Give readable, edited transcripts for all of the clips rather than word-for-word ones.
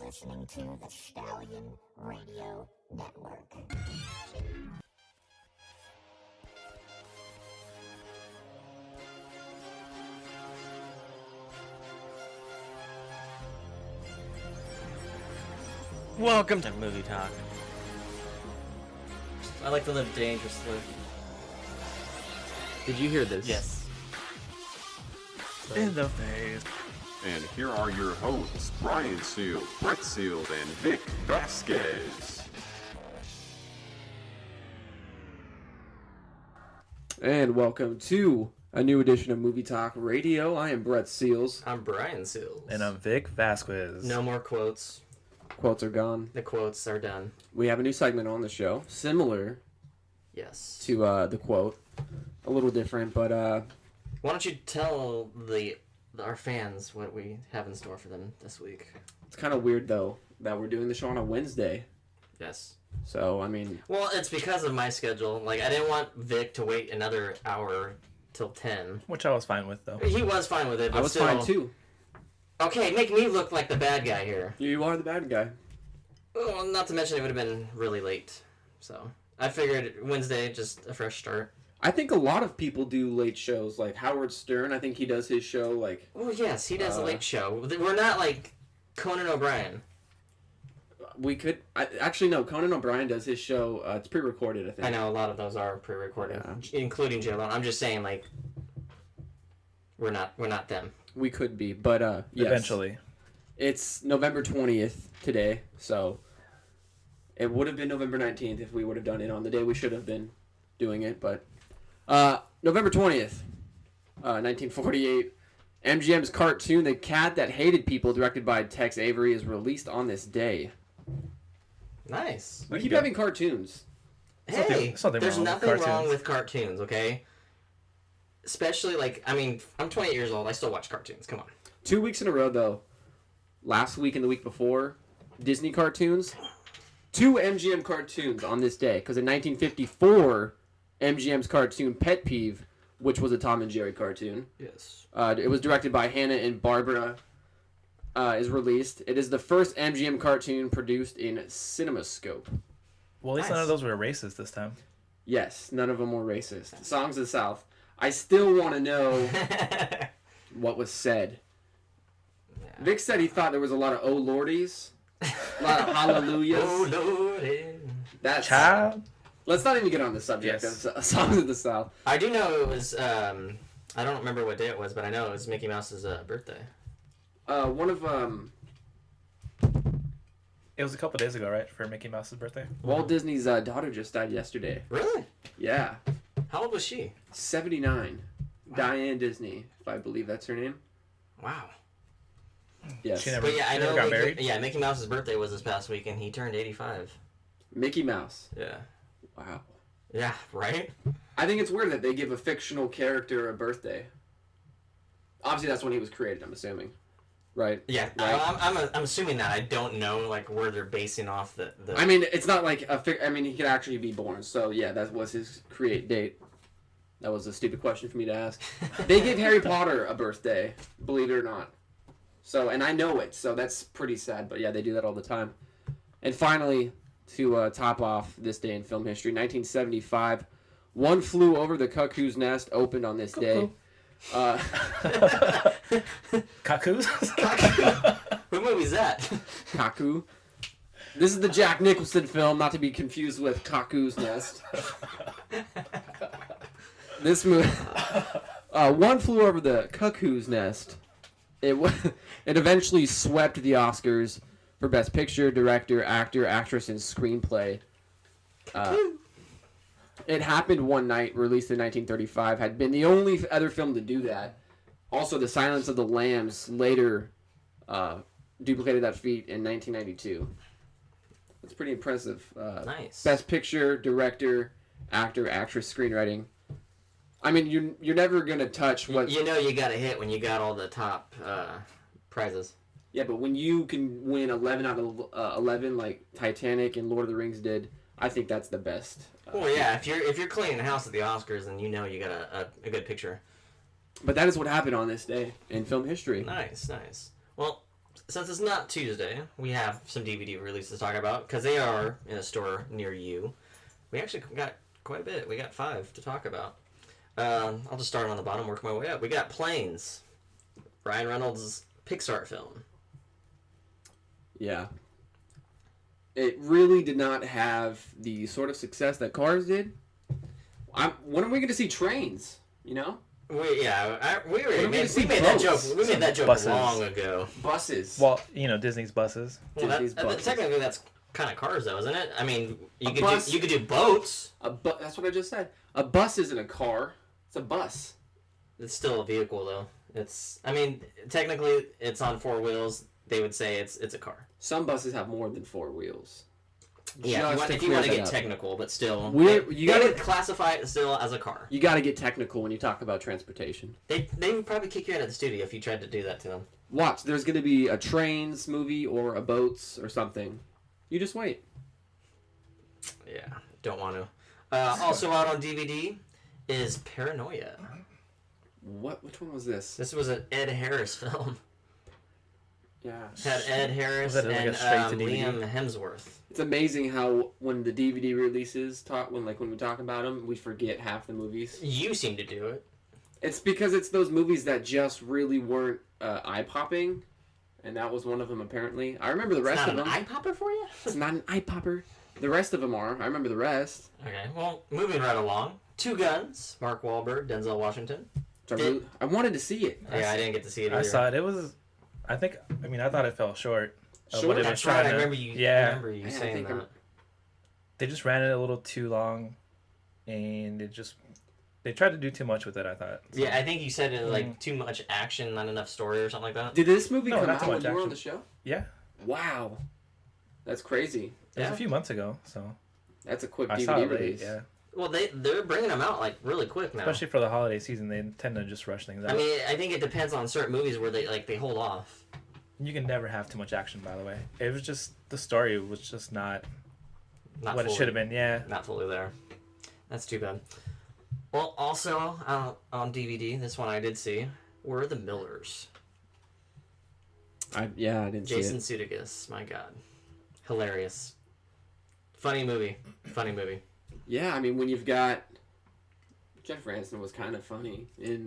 listening to the Stallion Radio Network. Welcome to Movie Talk. I like to live dangerously. Did you hear this? Yes. In the face. And here are your hosts, Brian Seals, Brett Seals, and Vic Vasquez. And welcome to a new edition of Movie Talk Radio. I am Brett Seals. I'm Brian Seals. And I'm Vic Vasquez. No more quotes. Quotes are gone. The quotes are done. We have a new segment on the show, similar Yes. to the quote. A little different, but Why don't you tell our fans what we have in store for them this week? it's kind of weird, though, that we're doing the show on a Wednesday. Yes. So, I mean... Well, it's because of my schedule. Like, I didn't want Vic to wait another hour till 10. Which I was fine with, though. He was fine with it, but I was still... fine, too. Okay, make me look like the bad guy here. You are the bad guy. Well, not to mention it would have been really late. So, I figured Wednesday, just a fresh start. I think a lot of people do late shows, like Howard Stern. I think he does his show, like... Oh, yes, he does a late show. We're not like Conan O'Brien. We could... actually, no, Conan O'Brien does his show. It's pre-recorded, I think. I know a lot of those are pre-recorded, including Jay Leno. I'm just saying, like, we're not them. We could be, but yes. Eventually. It's November 20th today, so it would have been November 19th if we would have done it on the day we should have been doing it, but November 20th, 1948, MGM's cartoon The Cat That Hated People, directed by Tex Avery, is released on this day. Nice. We keep go. having cartoons. Hey, something there's wrong with nothing wrong cartoons. with cartoons, okay? Especially, like, I mean, I'm 28 years old. I still watch cartoons. Come on. 2 weeks in a row, though. Last week and the week before, Disney cartoons. 2 MGM cartoons on this day. Because in 1954, MGM's cartoon Pet Peeve, which was a Tom and Jerry cartoon. Yes. It was directed by Hanna and Barbera. Is released. It is the first MGM cartoon produced in CinemaScope. Well, at least Nice. none of those were racist this time. Yes, none of them were racist. Songs of the South. I still want to know what was said. Vic said he thought there was a lot of oh lordies, a lot of hallelujahs. Oh, Lord. That's Child. Let's not even get on the subject Yes. of songs of the South. I do know it was, I don't remember what day it was, but I know it was Mickey Mouse's birthday. One of It was a couple days ago, right, for Mickey Mouse's birthday? Walt Disney's daughter just died yesterday. Really? Yeah, How old was she? 79. Diane Disney, if I believe that's her name. Wow. Yes. She never, But yeah, I she know never got married? Mickey Mouse's birthday was this past week, and he turned 85. Mickey Mouse. Yeah. Wow. Yeah, right? I think it's weird that they give a fictional character a birthday. Obviously, that's when he was created, I'm assuming. Right? Yeah, Right. I'm assuming that. I don't know, like, where they're basing off the... I mean, it's not like I mean, he could actually be born. So, yeah, that was his create date. That was a stupid question for me to ask. They gave Harry Potter a birthday, believe it or not. So, and I know it, so that's pretty sad. But, yeah, they do that all the time. And finally, to top off this day in film history, 1975, One Flew Over the Cuckoo's Nest opened on this day. Kakus? What movie's that? Kaku. This is the Jack Nicholson film, not to be confused with Kaku's Nest. This movie, One Flew Over the Cuckoo's Nest. It eventually swept the Oscars for Best Picture, Director, Actor, Actress, and Screenplay. It happened one night, released in 1935, had been the only other film to do that. Also, The Silence of the Lambs later duplicated that feat in 1992. It's pretty impressive. Nice. Best Picture, Director, Actor, Actress, Screenwriting. I mean, you're never gonna touch what. You know you got a hit when you got all the top prizes. Yeah, but when you can win 11 out of 11, like Titanic and Lord of the Rings did, I think that's the best. Well, yeah, if you're cleaning house at the Oscars, then you know you got a good picture. But that is what happened on this day in film history. Nice, nice. Well, since it's not Tuesday, we have some DVD releases to talk about because they are in a store near you. We actually got quite a bit. We got 5 to talk about. I'll just start on the bottom, work my way up. We got Planes, Ryan Reynolds' Pixar film. Yeah. It really did not have the sort of success that Cars did. When are we going to see Trains? You know, We already we made, see we made that joke. boats? We made that joke Buses. long ago. buses. Well, Disney's buses. Well, Disney's that, buses. technically, that's kind of cars, though, isn't it? I mean, A bus. you could do boats. That's what I just said. A bus isn't a car. It's a bus. It's still a vehicle, though. I mean, technically, it's on 4 wheels. They would say it's a car. Some buses have more than 4 wheels. Yeah, Just if to you want to clear get that up. technical, but still, You they gotta- would classify it still as a car. You got to get technical when you talk about transportation. They would probably kick you out of the studio if you tried to do that to them. Watch, there's going to be a Trains movie or a Boats or something. You just wait. Yeah, don't want to. Also out on DVD is Paranoia. Which one was this? This was an Ed Harris film. Yeah. It had Ed Harris Was that like a and straight-to-DVD? Liam Hemsworth. It's amazing how when the DVD releases when we talk about them, we forget half the movies. You seem to do it. It's because it's those movies that just really weren't eye-popping, and that was one of them apparently. I remember the It's rest not of an them. eye popper for you? It's not an eye-popper. The rest of them are. I remember the rest. Okay, well, moving right along. Two Guns, Mark Wahlberg, Denzel Washington. I wanted to see it. Yeah, I didn't get to see it either. I saw it. It was, I thought it fell short of Short? what it was That's right, trying I to. remember you, Yeah, I remember you I saying think that. they just ran it a little too long, and they tried to do too much with it. I thought. So, Yeah, I think you said it like too much action, not enough story or something like that. Did this movie No, come not out too when much you were on action. the show? yeah. Wow. That's crazy. It was Yeah. a few months ago, so That's a quick I DVD saw it late. release. Yeah, Well, they're bringing them out like really quick now. especially for the holiday season, they tend to just rush things out. I mean, I think it depends on certain movies where they hold off. You can never have too much action. By the way, it was just the story was just not Not what fully, it should have been. Yeah. Not fully there. That's too bad. Well, also on DVD, this one I did see were The Millers. I didn't Jason see Sudeikis, my God, hilarious, funny movie. it. Yeah, I mean when you've got Jennifer Aniston was kind of funny in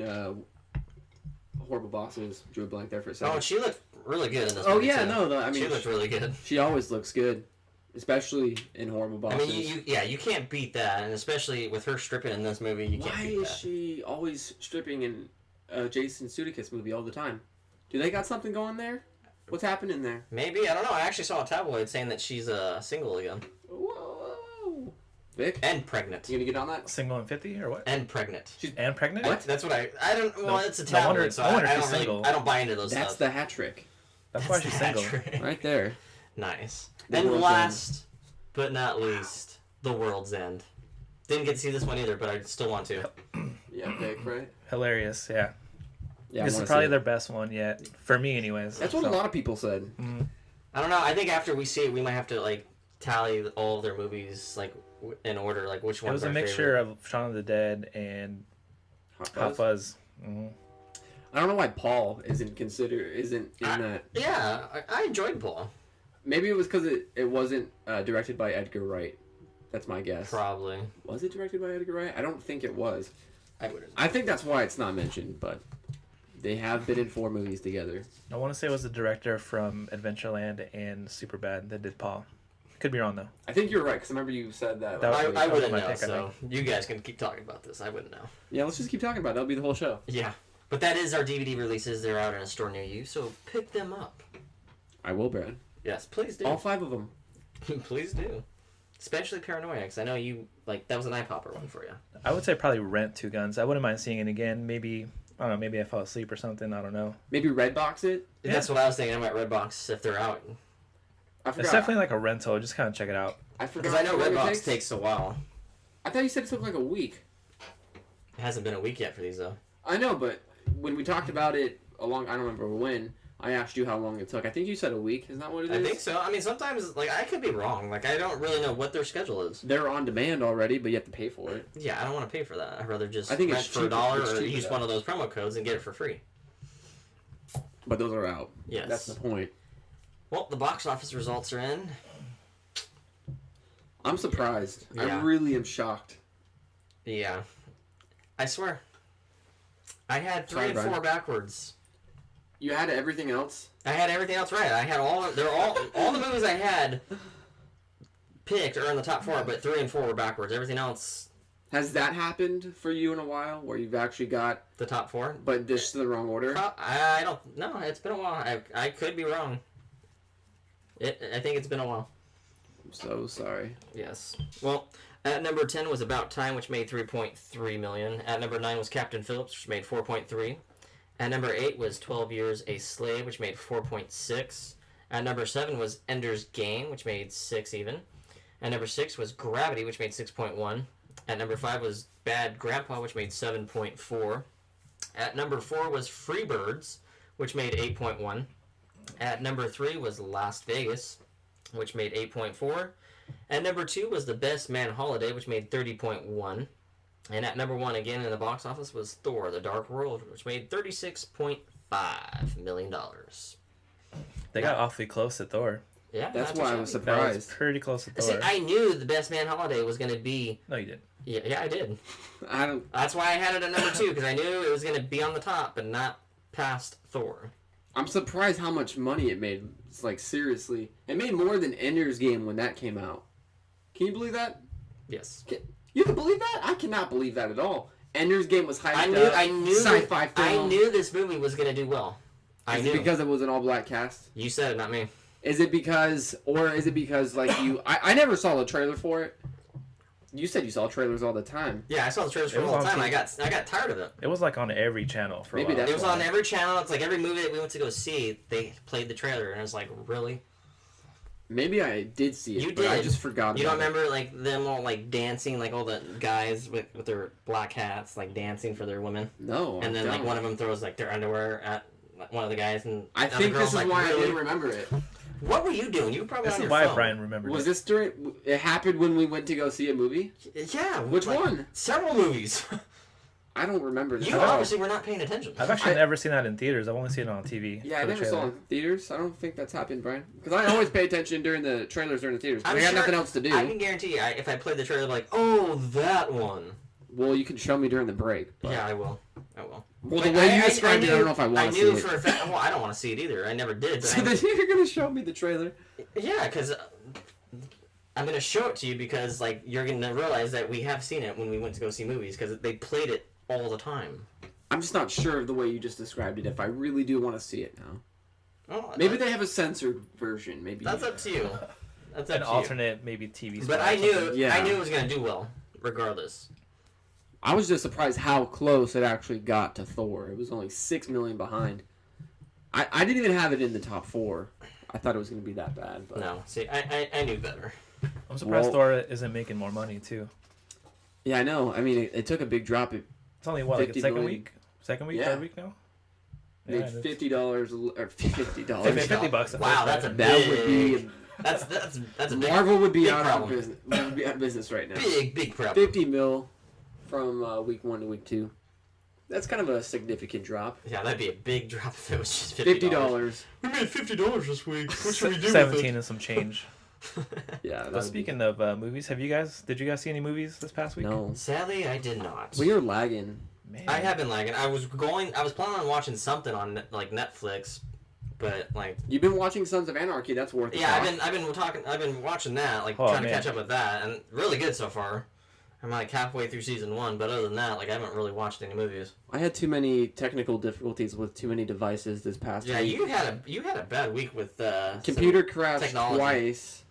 Horrible Bosses. Drew a blank there for a second. Oh, she looked really good in this Oh movie, yeah, too. no, I mean she looked really good. she always looks good, especially in Horrible I Bosses. mean, you can't beat that, and especially with her stripping in this movie, you can't Why beat is that. she always stripping in a Jason Sudeikis movie all the time? Do they got something going there? What's happening there? Maybe, I don't know. I actually saw a tabloid saying that she's single again Whoa, Vic, and pregnant you gonna get on that? Single and 50 or what? and pregnant. And pregnant? What? That's what I don't. Well, No- it's a no tabloid, wonder- so no wonder I she's don't really. single. I don't buy into those That's stuff. the hat trick That's why she's the single. hat-trick. right there. Nice. The And World's last but not least, The World's End. Didn't get to see this one either, but I still want to. Yeah, Vic, right? Hilarious, yeah. Yeah, I This wanna is probably see it. their best one yet, for me, anyways. That's what So, a lot of people said. I don't know. I think after we see it, we might have to like tally all of their movies like in order, like which It one's was a our mixture favorite. of Shaun of the Dead and Hot Hot Fuzz. Fuzz. Hmm. I don't know why Paul isn't in that. Yeah, I enjoyed Paul. Maybe it was because it wasn't directed by Edgar Wright. That's my guess. Probably. Was it directed by Edgar Wright? I don't think it was. I wouldn't. I think that's why it's not mentioned, but they have been in 4 movies together. I want to say it was the director from Adventureland and Superbad that did Paul. Could be wrong, though. I think you're right, because I remember you said that. That was- I that was wouldn't my know. pick, I So you guys can keep talking about this. I wouldn't know. Yeah, let's just keep talking about it. That'll be the whole show. Yeah, but that is our DVD releases. They're out in a store near you, so pick them up. I will, Brad. Yes, please do. All 5 of them. Please do. Especially Paranoia, because I know you like that was an eye popper one for you. I would say probably rent Two Guns. I wouldn't mind seeing it again. Maybe, I don't know, maybe I fell asleep or something. I don't know. Maybe Redbox it. Yeah. That's what I was thinking. I might Redbox if they're out, I forgot. It's definitely like a rental. Just kind of check it out. I forgot. because I know how long it Redbox takes a while. I thought you said it took like a week. It hasn't been a week yet for these though. I know, but when we talked about it I don't remember when, I asked you how long it took. I think you said a week. Isn't that what it is? I think so. I mean, sometimes like I could be wrong. Like I don't really know what their schedule is. They're on demand already, but you have to pay for it. Yeah, I don't want to pay for that. I'd rather just I think rent it's for cheaper- $1 it's or cheaper use though. one of those promo codes and get it for free. But those are out. Yes. That's the point. Well, the box office results are in. I'm surprised. I Yeah. really am shocked. Yeah. I swear. I had 3 Sorry, and Brian. 4 backwards. You had everything else? I had everything else right. I had all the movies I had picked are in the top 4, but 3 and 4 were backwards. Everything else, Has that happened for you in a while, where you've actually got, the top 4. but just the wrong order? I don't know. It's been a while. I could be wrong. I think it's been a while. I'm so sorry. Yes. Well, at number 10 was About Time, which made 3.3 million. At number 9 was Captain Phillips, which made 4.3. At number 8 was 12 Years a Slave, which made 4.6. At number 7 was Ender's Game, which made 6 even. At number 6 was Gravity, which made 6.1. At number 5 was Bad Grandpa, which made 7.4. At number 4 was Freebirds, which made 8.1. At number 3 was Las Vegas, which made 8.4. At number 2 was The Best Man Holiday, which made 30.1. And at number 1 again in the box office was Thor: The Dark World, which made $36.5 million. They got awfully close to Thor. Yeah, That's why I was That was surprised. pretty close to See, Thor. I knew The Best Man Holiday was going to be. No, you didn't. Yeah, I did. I don't. That's why I had it at number 2, because I knew it was going to be on the top, but not past Thor. I'm surprised how much money it made. It's like, seriously. It made more than Ender's Game when that came out. Can you believe that? Yes. You can believe that? I cannot believe that at all. Ender's Game was hyped I knew, sci-fi film. I knew this movie was going to do well. I Is knew. it because it was an all-black cast? You said it, not me. Is it because like you... I never saw the trailer for it. You said you saw trailers all the time. Yeah, I saw the trailers for It a was long on time. TV. I got tired of it. It was like on every channel for Maybe a while. that's It was why. on every channel. It's like every movie that we went to go see, they played the trailer, and I was like, really? Maybe I did see it, You but I did. just forgot You don't about it. remember like them all like dancing, like all the guys with their black hats, like dancing for their women, No, and I then like don't. one of them throws like their underwear at one of the guys, and I the other think this girl's is like, why I really? didn't remember it. What were you doing? You were probably This on is your why phone. Brian remembered Was it. this during... It happened when we went to go see a movie? Yeah. Which like, one? Several movies. I don't remember this You at all. obviously were not paying attention. I've actually I- never seen that in theaters. I've only seen it on TV. Yeah, I for the never saw it trailer. in theaters. I don't think that's happened, Brian. Because I always pay attention during the trailers during the theaters. 'cause I'm I got sure- nothing else to do. I can guarantee you, if I played the trailer, I'd be like, oh, that one. Well, you can show me during the break. But... Yeah, I will. I will. Well, the Like, way you described it, I don't know if I I want to knew see for it. a fact. Well, I don't want to see it either. I never did. But So I, then you're gonna show me the trailer? yeah, because I'm gonna show it to you because like you're gonna realize that we have seen it when we went to go see movies because they played it all the time. I'm just not sure of the way you just described it. If I really do want to see it now, Oh, maybe they have a censored version. Maybe that's up to you. That's up An to alternate, maybe TV. you. spot But or I knew, something. Yeah. I knew it was gonna do well, regardless. I was just surprised how close it actually got to Thor. It was only 6 million behind. I didn't even have it in the top 4. I thought it was gonna be that bad. But No, see, I knew better. I'm surprised Well- Thor isn't making more money too. yeah, I know. I mean, it took a big drop. It It's only what, like 50 a second million. week, second week, Yeah. third week now. made it is. $50 or $50. $50 bucks. the Wow, first that's a time. That would be that's a big, Marvel would be big out problem. of business. Would be out of business right now. big problem. 50 mil from week 1 to week 2. That's kind of a significant drop. Yeah, that'd be a big drop if it was just $50. We made $50 this week. What should we do 17 and some change. Yeah. But that'd speaking of movies, did you guys see any movies this past be... week? No. Sadly, I did not. We are lagging. Man. I have been lagging. I was planning on watching something on like Netflix, but like You've been watching Sons of Anarchy. That's worth it. yeah, I've been watching that, like Oh, trying to man. catch up with that, and really good so far. I'm like halfway through season 1, but other than that, like I haven't really watched any movies. I had too many technical difficulties with too many devices this past Yeah, week. you had a bad week with Computer some crashed technology. twice.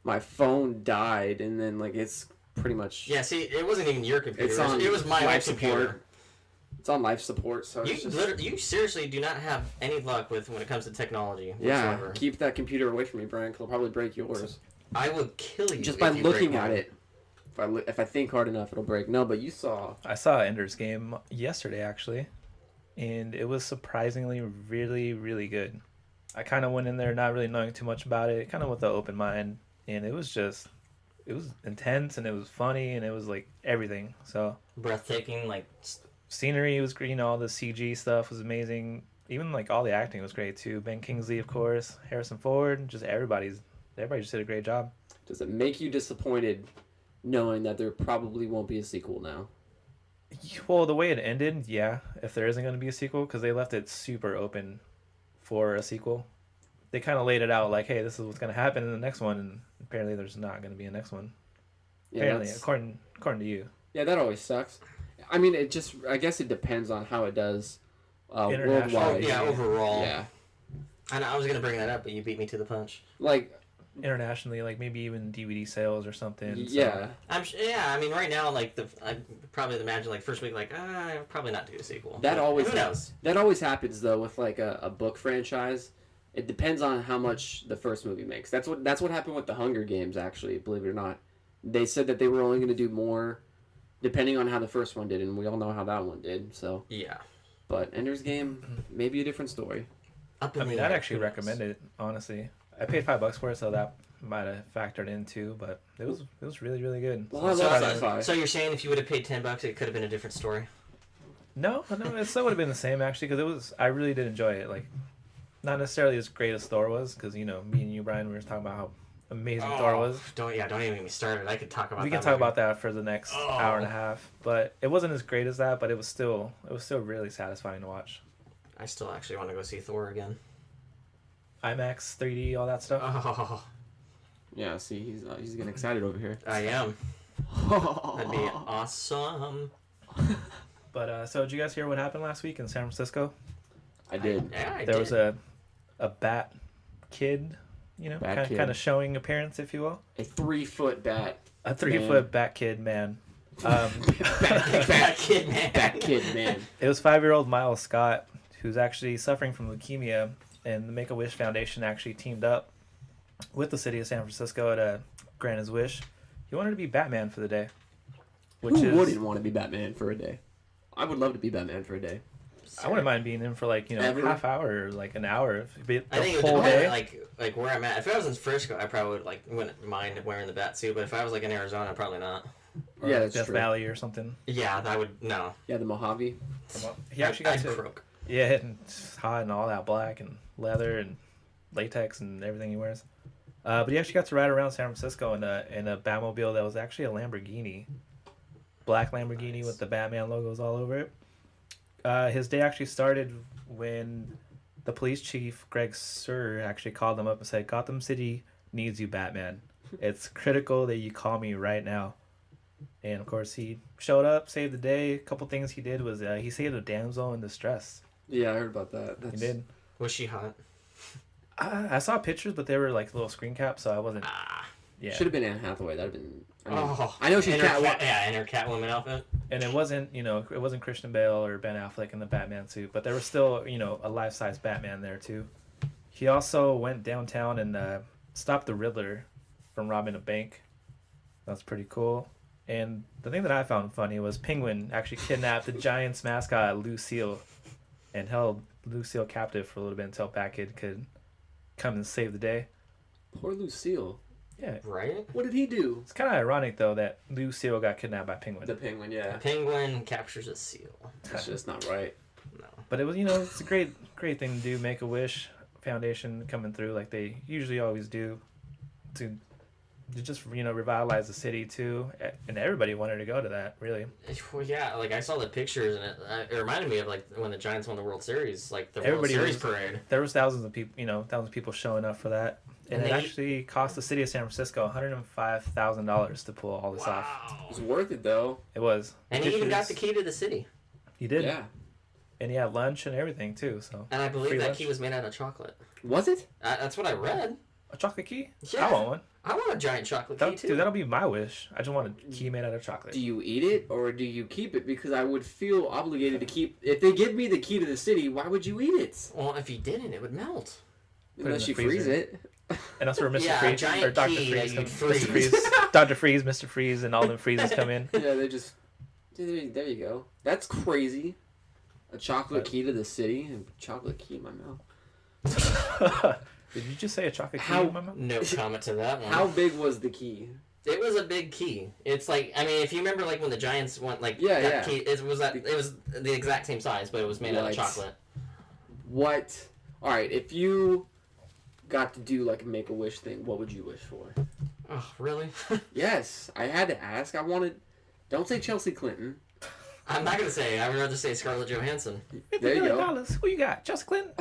My phone died, and then like it's pretty much Yeah, see, it wasn't even your computer. It's on it was my life wife's computer. support. It's on life support, so You it's just, you seriously do not have any luck with when it comes to technology yeah. whatsoever. Keep that computer away from me, Brian. 'Cause it'll probably break yours I will kill you just if by you looking break at mine. it. If I think hard enough, it'll break. No, but you saw. I saw Ender's Game yesterday actually, and it was surprisingly really, really good. I kind of went in there not really knowing too much about it, kind of with an open mind, and it was intense and it was funny and it was like everything. So Breathtaking, like scenery was great, all the CG stuff was amazing. even like all the acting was great too. Ben Kingsley, of course, Harrison Ford, just everybody just did a great job. Does it make you disappointed knowing that there probably won't be a sequel now? Well, the way it ended, yeah, if there isn't going to be a sequel, because they left it super open for a sequel. They kind of laid it out like, hey, this is what's going to happen in the next one, and apparently there's not going to be a next one. Yeah, Apparently, according to you. yeah, that always sucks. I mean, I guess it depends on how it does International. worldwide. Yeah, overall. Yeah. And I was gonna bring that up, but you beat me to the punch. Like, Internationally, like maybe even DVD sales or something. so- yeah. Yeah. I mean, right now, like I probably imagine like first week, like probably not do a sequel. That always Who knows? That always happens though with like a book franchise. It depends on how much the first movie makes. That's what happened with the Hunger Games. Actually, believe it or not, they said that they were only going to do more, depending on how the first one did, and we all know how that one did. So, Yeah. but Ender's Game, maybe a different story. Up in I mean, the I'd air. actually Who knows? recommend it, honestly. I paid $5 for it, so that might have factored in too, but it was really, really good. Well, I So, love so, sci-fi. so you're saying if you would have paid $10, it could have been a different story? No, it still would have been the same actually, because I really did enjoy it. Like, not necessarily as great as Thor was, because me and you, Brian, we were talking about how amazing Thor was. Don't even get me started. I could talk about. We that can talk movie. about that for the next hour and a half, but it wasn't as great as that, but it was still really satisfying to watch. I still actually want to go see Thor again. IMAX, 3D, all that stuff. Oh, Yeah, see, he's getting excited over here. I am. That'd be awesome. But so did you guys hear what happened last week in San Francisco? I did. Yeah, I There did. was a bat kid, Bat kid. kind of showing appearance, if you will. A 3-foot bat. A 3-foot bat kid man. Bad kid, man. Bat kid, man. It was 5-year-old Miles Scott, who's actually suffering from leukemia, and the Make-A-Wish Foundation actually teamed up with the city of San Francisco to grant his wish. He wanted to be Batman for the day. Who wouldn't want to be Batman for a day? I would love to be Batman for a day. I wouldn't mind being in for Ever? half hour or like an hour. If it I think it the would whole depend, day. like where I'm at. If I was in Frisco, I probably wouldn't mind wearing the bat suit. But if I was like in Arizona, probably not. Or Yeah, that's Death true. Valley or something. Yeah, I would no. Yeah, the Mojave. He actually got I'd to croak. and it's hot and all that black and leather and latex and everything he wears. But he actually got to ride around San Francisco in a Batmobile that was actually a Lamborghini, black Lamborghini with the Batman logos all over it. His day actually started when the police chief Greg Sir actually called him up and said, "Gotham City needs you, Batman. It's critical that you call me right now." And of course, he showed up, saved the day. A couple things he did was he saved a damsel in distress. Yeah, I heard about that. He did. Was she hot? I saw pictures, but they were like little screen caps, so I wasn't. Yeah. Should have been Anne Hathaway. That'd have been. I, mean, Oh, I know she's in her Catwoman. yeah, in her Catwoman outfit. And it wasn't, it wasn't Christian Bale or Ben Affleck in the Batman suit, but there was still, a life-size Batman there too. He also went downtown and stopped the Riddler from robbing a bank. That's pretty cool. And the thing that I found funny was Penguin actually kidnapped the Giants mascot Lucille and held Lucille captive for a little bit until Batkid could come and save the day. Poor Lucille. Yeah, Right? What did he do? it's kind of ironic though that Lucille got kidnapped by Penguin. The penguin, A yeah. penguin captures a seal. That's just not right. No. But it was, it's a great thing to do. Make a Wish Foundation coming through like they usually always do, to just revitalize the city too. And everybody wanted to go to that, really. Well, yeah, like I saw the pictures and it reminded me of like when the Giants won the World Series, like the Everybody World Series was- parade. There was thousands of people showing up for that, and And it they- actually cost the city of San Francisco $105,000 to pull all this off. Wow. It's worth it though. It was. And he even got the Pictures- key to the city. He did. Yeah. And he had lunch and everything too. So And I believe Free that lunch? key was made out of chocolate. Was it? That's what I read. a chocolate key. Yeah. I want one. I want a giant chocolate key too. Dude, that'll be my wish. I just want a key made out of chocolate. Do you eat it or do you keep it? Because I would feel obligated to keep. If they give me the key to the city, why would you eat it? Well, if you didn't, it would melt. it in Unless the you freeze freezer. it. And that's where Mr. Yeah, a Freeze giant or Dr. key that Freeze, you'd Mr. freeze. Freeze, Dr. Freeze, Mr. Freeze, and all them freezes come in. Yeah, they just. There you go. That's crazy. A chocolate key to the city and chocolate key in my mouth. Did you just say a chocolate key How- in my mouth? No comment to that one. How big was the key? It was a big key. It's like, I mean, if you remember, like when the Giants went, like Yeah, that yeah. key, it was the exact same size, but it was made out of Right. chocolate. What? All right, if you got to do like a Make-A-Wish thing, what would you wish for? Oh, really? Yes, I had to ask. I wanted. Don't say Chelsea Clinton. I'm not gonna say. I would rather say Scarlett Johansson. There you go. $50 Who you got? Chelsea Clinton?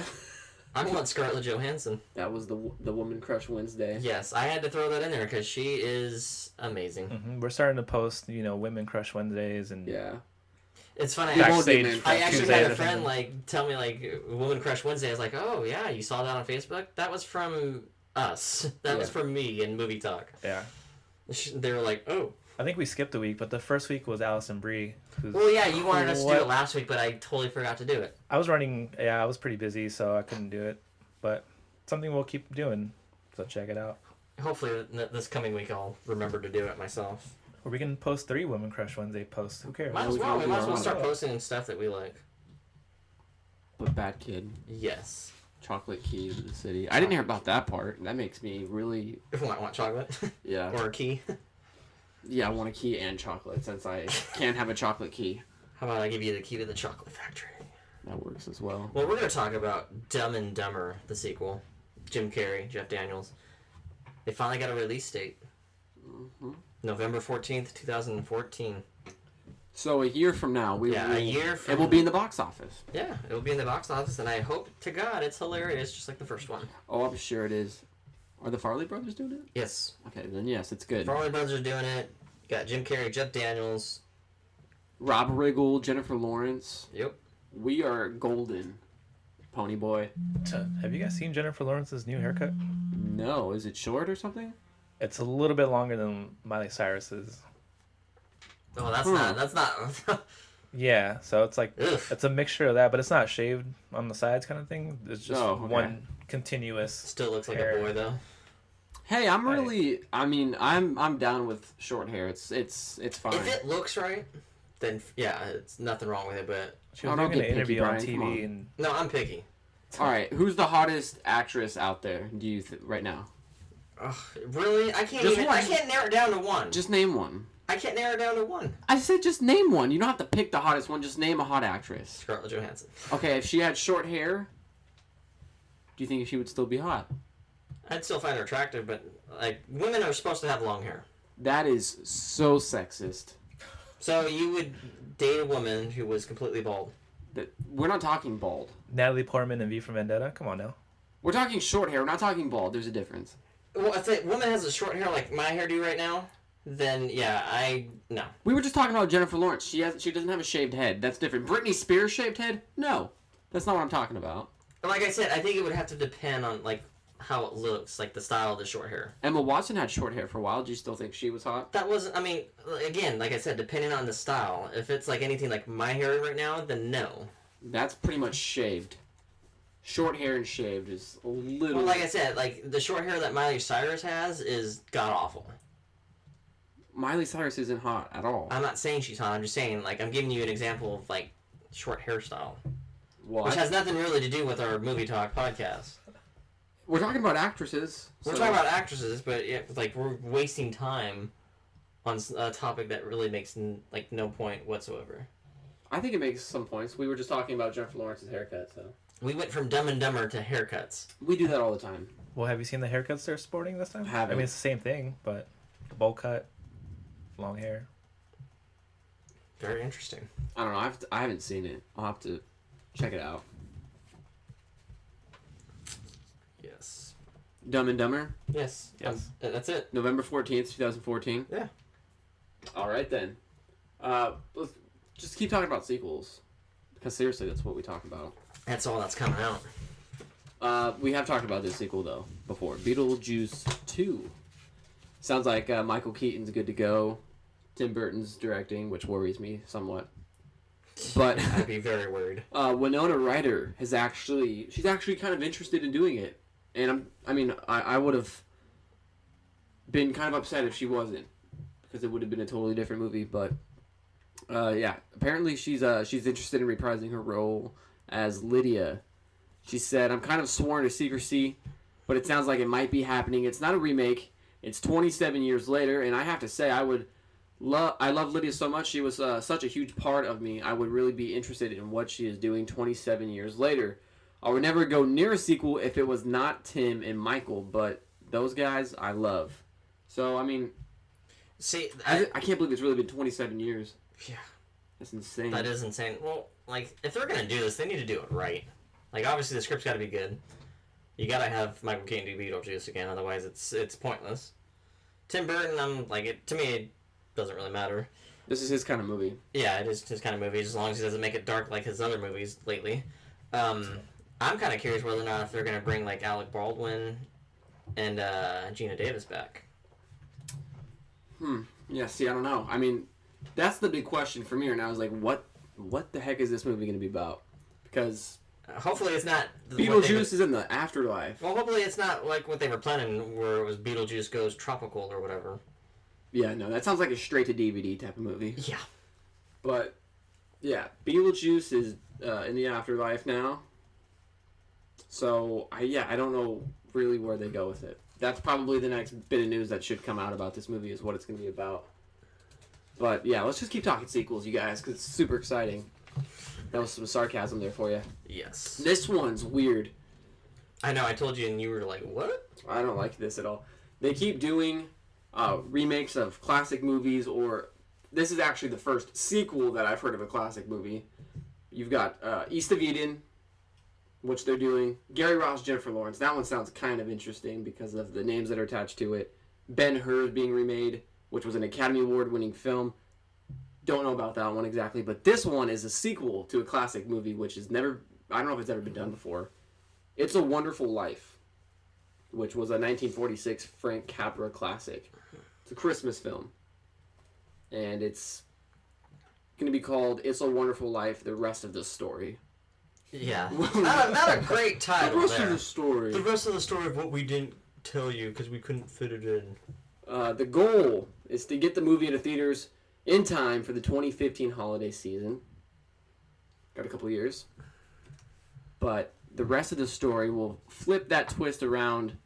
I want Scarlett Johansson. That was the Woman Crush Wednesday. Yes, I had to throw that in there because she is amazing. Hmm. We're starting to post, Women Crush Wednesdays and Yeah. It's funny. You won't do backstage. Men I Crush actually Tuesday had or a friend something. like tell me like Woman Crush Wednesday. I was like, oh yeah, you saw that on Facebook? That was from us. That was Yeah. from me in Movie Talk. Yeah. They were like, oh. I think we skipped a week, but the first week was Allison Brie. Who's, Well, yeah, you wanted us to do What? it last week, but I totally forgot to do it. I was running. Yeah, I was pretty busy, so I couldn't do it. But something we'll keep doing. So check it out. Hopefully, this coming week I'll remember to do it myself. Or we can post 3 Women Crush Wednesday posts. Who cares? Might as we well. can We do might as our well own. start posting stuff that we like. But Bad Kid, Yes. Chocolate Key to the City. I didn't hear about that part. That makes me really. If we want chocolate Yeah. or a key. Yeah, I want a key and chocolate since I can't have a chocolate key. How about I give you the key to the chocolate factory? That works as well. Well, we're going to talk about Dumb and Dumber, the sequel. Jim Carrey, Jeff Daniels. They finally got a release date. November 14th, 2014. So a year from now, A year from... it will be in the box office. Yeah, it'll be in the box office, and I hope to God it's hilarious, just like the first one. Oh, I'm sure it is. Are the Farley brothers doing it? Yes. Okay, then yes, it's good. Farley Brothers are doing it. Got Jim Carrey, Jeff Daniels. Rob Riggle, Jennifer Lawrence. Yep. We are golden, Pony Boy. Have you guys seen Jennifer Lawrence's new haircut? No, is it short or something? It's a little bit longer than Miley Cyrus's. Oh, that's not. Yeah, so it's like Ugh. it's a mixture of that, but it's not shaved on the sides kind of thing. It's just Oh, okay. one continuous. Still looks like hair. a boy, though. Hey, I'm Hey. really. I mean, I'm down with short hair. It's fine. If it looks right, then yeah, it's nothing wrong with it, but She was Oh, don't doing an get picky, interview on Brian, come TV, on. and no, I'm picky. All right, who's the hottest actress out there? Do you right now? Ugh, really? I can't Just even. one. I can't narrow it down to one. Just name one. I can't narrow it down to one. I said just name one. You don't have to pick the hottest one. Just name a hot actress. Scarlett Johansson. Okay, if she had short hair, do you think she would still be hot? I'd still find her attractive, but like women are supposed to have long hair. That is so sexist. So you would date a woman who was completely bald. That we're not talking bald. Natalie Portman and V for Vendetta. Come on now. We're talking short hair. We're not talking bald. There's a difference. Well, if a woman has a short hair like my hairdo right now, then yeah, no. We were just talking about Jennifer Lawrence. She doesn't have a shaved head. That's different. Britney Spears shaved head? No, that's not what I'm talking about. Like I said, I think it would have to depend on like how it looks, like the style of the short hair. Emma Watson had short hair for a while. Do you still think she was hot? That wasn't. I mean, again, like I said, depending on the style. If it's like anything like my hair right now, then no. That's pretty much shaved. Short hair and shaved is a little. Well, like I said, like the short hair that Miley Cyrus has is god awful. Miley Cyrus isn't hot at all. I'm not saying she's hot. I'm just saying like I'm giving you an example of like short hairstyle, Well, which has nothing really to do with our movie talk podcast. we're talking about actresses. We're so- talking about actresses, but like we're wasting time on a topic that really makes like no point whatsoever. I think it makes some points. We were just talking about Jennifer Lawrence's haircut, so We went from Dumb and Dumber to haircuts. we do that all the time. Well, have you seen the haircuts they're sporting this time? Haven't. I mean, it's the same thing, but bowl cut, long hair. Very interesting. I don't know. I haven't seen it. I'll have to check it out. Yes. Dumb and Dumber, Yes. Yes. That's it. November 14th, 2014. Yeah. All right then. Let's just keep talking about sequels, because seriously, that's what we talk about. That's all that's coming out. We have talked about this sequel though before. Beetlejuice 2. Sounds like Michael Keaton's good to go. Tim Burton's directing, which worries me somewhat. But I'd be very worried. Winona Ryder she's actually kind of interested in doing it, and I would have been kind of upset if she wasn't, because it would have been a totally different movie. But yeah, apparently she's interested in reprising her role as Lydia. She said, "I'm kind of sworn to secrecy, but it sounds like it might be happening. It's not a remake. It's 27 years later, and I have to say, I love Lydia so much. She was such a huge part of me. I would really be interested in what she is doing 27 years later. I would never go near a sequel if it was not Tim and Michael, but those guys I love. So, I mean, See, I can't believe it's really been 27 years. yeah, That's insane. that is insane. Well, like, if they're gonna do this, they need to do it right. Like, obviously, the script's got to be good. You gotta have Michael Keaton do Beetlejuice again, otherwise it's pointless. Tim Burton, to me, it doesn't really matter. This is his kind of movie. Yeah, it is his kind of movie, as long as he doesn't make it dark like his other movies lately. I'm kind of curious whether or not if they're gonna bring like Alec Baldwin and Gina Davis back. Yeah, see, I don't know. I mean, that's the big question for me right now is like, what the heck is this movie going to be about? Because Hopefully, it's not. Beetlejuice is in the afterlife. Well, hopefully, it's not like what they were planning, where it was Beetlejuice Goes Tropical or whatever. Yeah, no, that sounds like a straight-to-DVD type of movie. Yeah. But, yeah, Beetlejuice is in the afterlife now. So, I don't know really where they go with it. That's probably the next bit of news that should come out about this movie is what it's going to be about. But, yeah, let's just keep talking sequels, you guys, because it's super exciting. That was some sarcasm there for you. Yes. This one's weird. I know, I told you, and you were like, what? I don't like this at all. They keep doing remakes of classic movies, or this is actually the first sequel that I've heard of a classic movie. You've got East of Eden, which they're doing. Gary Ross, Jennifer Lawrence. That one sounds kind of interesting because of the names that are attached to it. Ben-Hur being remade, which was an Academy Award-winning film. Don't know about that one exactly, but this one is a sequel to a classic movie, which is never, I don't know if it's ever been done before. It's a Wonderful Life, which was a 1946 Frank Capra classic. It's a Christmas film. And it's going to be called It's a Wonderful Life, the rest of the story. Yeah. not a great title The rest there. of the story. The rest of the story of what we didn't tell you because we couldn't fit it in. The goal is to get the movie into theaters in time for the 2015 holiday season. Got a couple years. But the rest of the story will flip that twist around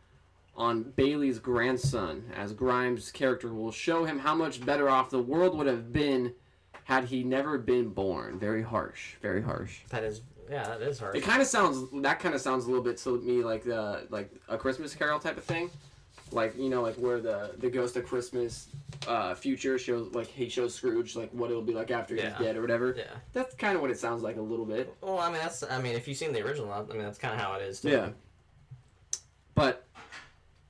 on Bailey's grandson, as Grimes' character will show him how much better off the world would have been had he never been born. Very harsh. Very harsh. That is harsh. It kind of sounds a little bit to me like a Christmas Carol type of thing, like like where the Ghost of Christmas future shows, like he shows Scrooge like what it'll be like after he's dead or whatever. Yeah. That's kind of what it sounds like a little bit. Well, I mean, if you've seen the original, that's kind of how it is too. Yeah. But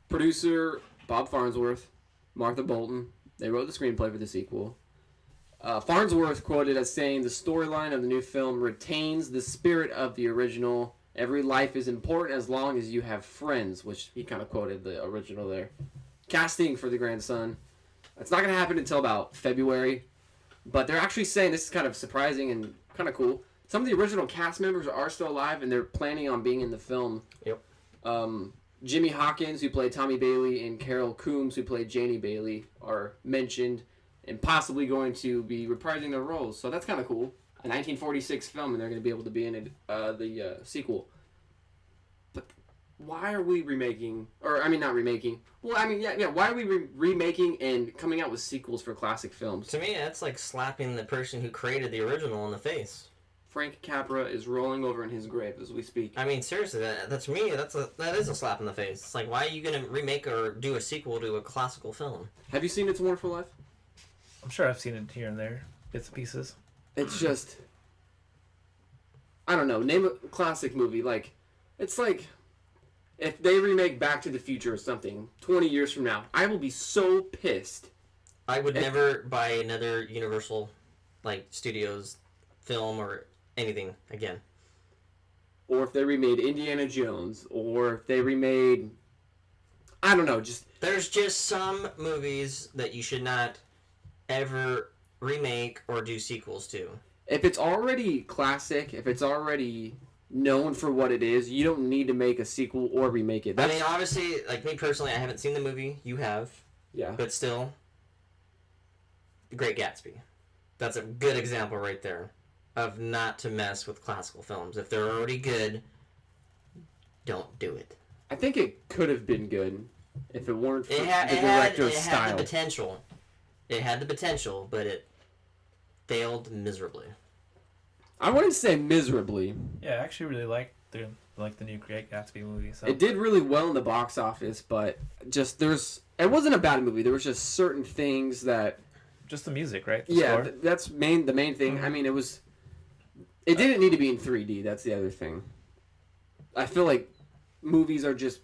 producer Bob Farnsworth, Martha Bolton, they wrote the screenplay for the sequel. Farnsworth quoted as saying the storyline of the new film retains the spirit of the original. Every life is important as long as you have friends, which he kind of quoted the original there. Casting for the grandson. It's not going to happen until about February, but they're actually saying, this is kind of surprising and kind of cool, some of the original cast members are still alive and they're planning on being in the film. Yep. Jimmy Hawkins, who played Tommy Bailey, and Carol Coombs, who played Janie Bailey, are mentioned and possibly going to be reprising their roles. So that's kind of cool. A 1946 film, and they're going to be able to be in it, the sequel. But why are we remaking? Or, I mean, not remaking. Well, I mean, yeah. Why are we remaking and coming out with sequels for classic films? To me, that's like slapping the person who created the original in the face. Frank Capra is rolling over in his grave as we speak. I mean, seriously, that's me. That is a slap in the face. It's like, why are you gonna remake or do a sequel to a classical film? Have you seen It's a Wonderful Life? I'm sure I've seen it here and there, bits and pieces. It's just, I don't know, name a classic movie. Like, it's like, if they remake Back to the Future or something 20 years from now, I will be so pissed. I would never buy another Universal, Studios film or anything again. Or if they remade Indiana Jones, or if they remade, I don't know, just... There's just some movies that you should not ever remake or do sequels to. If it's already classic, if it's already known for what it is, you don't need to make a sequel or remake it. I mean, obviously, me personally, I haven't seen the movie. You have. Yeah. But still, The Great Gatsby. That's a good example right there of not to mess with classical films. If they're already good, don't do it. I think it could have been good if it weren't for the director's it had style. the potential. It had the potential, but it failed miserably. I wouldn't say miserably. Yeah, I actually really liked the like the new Great Gatsby movie. So It did really well in the box office, but just it wasn't a bad movie. There was just certain things that just the music, right? The yeah, score. that's the main thing. I mean, it didn't need to be in 3D. That's the other thing. I feel like movies are just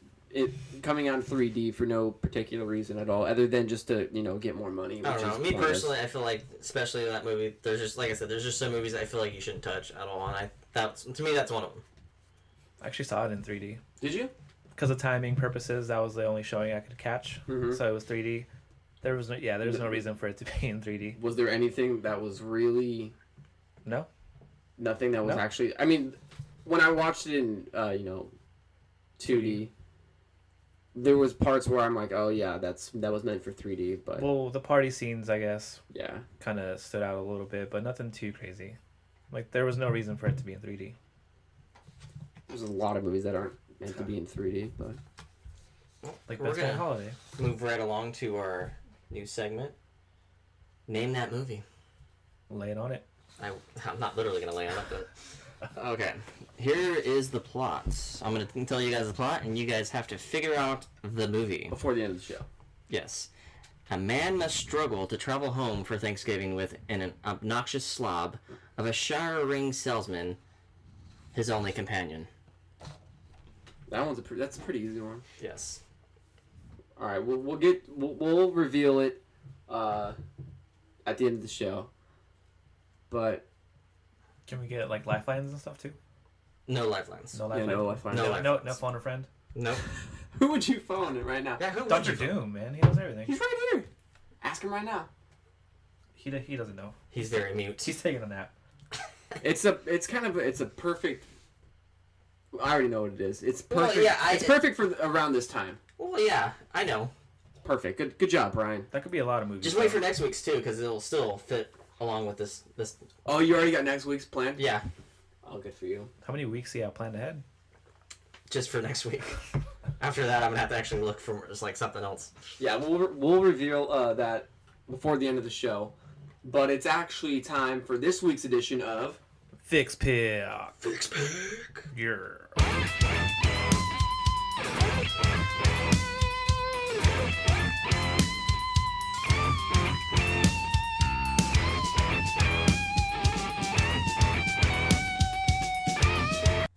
coming out in 3D for no particular reason at all, other than just to get more money. I don't know. Me pointless. personally, I feel like, especially that movie, there's just, like I said, there's just some movies I feel like you shouldn't touch at all, and to me, that's one of them. I actually saw it in 3D. Did you? Because of timing purposes, that was the only showing I could catch. Mhm. So it was 3D. There was no reason for it to be in 3D. Was there anything that was really No. nothing that was No. actually? I mean, when I watched it in 2D, there was parts where I'm like, oh yeah, that was meant for 3D, but Well, the party scenes, I guess, yeah. kind of stood out a little bit, but nothing too crazy. Like there was no reason for it to be in 3D. There's a lot of movies that aren't meant to be in 3D, but Like We're Best Day gonna Holiday. move right along to our new segment. Name that movie. Lay it on it. I'm not literally gonna lay on it, but okay. Here is the plot. I'm gonna tell you guys the plot, and you guys have to figure out the movie. before the end of the show. Yes. A man must struggle to travel home for Thanksgiving with an obnoxious slob of a Shire ring salesman, his only companion. That one's that's a pretty easy one. Yes. All right, we'll reveal it at the end of the show. But Can we get like lifelines and stuff too? No lifelines. No yeah, lifelines. no lifeline. No No, lifelines. no phone a friend. Nope. Who would you phone right now? Yeah, who would Doctor you phone? Doom, man, he knows everything. He's right here. Ask him right now. He doesn't know. He's very mute. He's taking a nap. It's a perfect. I already know what it is. It's Well, perfect. yeah, it's perfect for around this time. Well, yeah, I know. Perfect. Good job, Brian. That could be a lot of movies. Just wait for next week's too, because it'll still fit along with this. Oh, you already got next week's plan? Yeah, Oh, good for you. How many weeks do you have planned ahead? just for next week. After that, I'm gonna have to actually look for just like something else. Yeah, we'll reveal that before the end of the show. But it's actually time for this week's edition of Fix Pick. Fix pick. Yeah.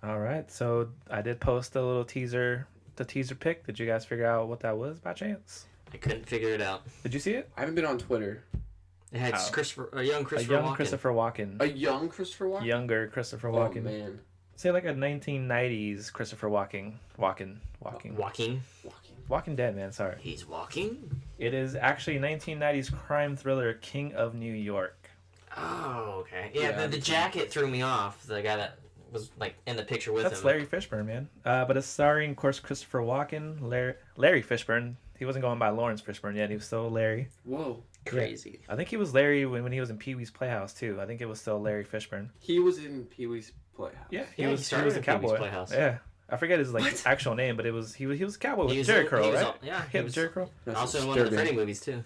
All right, so I did post a little teaser, the teaser pick. Did you guys figure out what that was by chance? I couldn't figure it out. Did you see it? I haven't been on Twitter. It had Oh. a young A Christopher young Walken. Christopher Walken. A young Christopher Walken? Younger Christopher Oh, Walken. man. Say like a 1990s Christopher Walken. Walking. Walking. Walking Dead, man. Sorry. He's walking. It is actually 1990s crime thriller King of New York. Oh, okay. Yeah, Yeah, the jacket threw me off. The guy that was like in the picture with That's him. Larry Fishburne, man. But it's starring, of course, Christopher Walken, Larry Fishburne. He wasn't going by Lawrence Fishburne yet. He was still Larry. Whoa. Crazy. I think he was Larry when he was in Pee-wee's Playhouse too. I think it was still Larry Fishburne. He was in Pee-wee's Playhouse. Yeah, Yeah, he he started was a in Pee-wee's cowboy. Playhouse. Yeah, I forget his like What? actual name, but he was a cowboy with He was Jerry in- Curl, he was right? all- yeah, he Yeah, was- Jerry Curl. That's Also in one of the disturbing. Freddy movies too.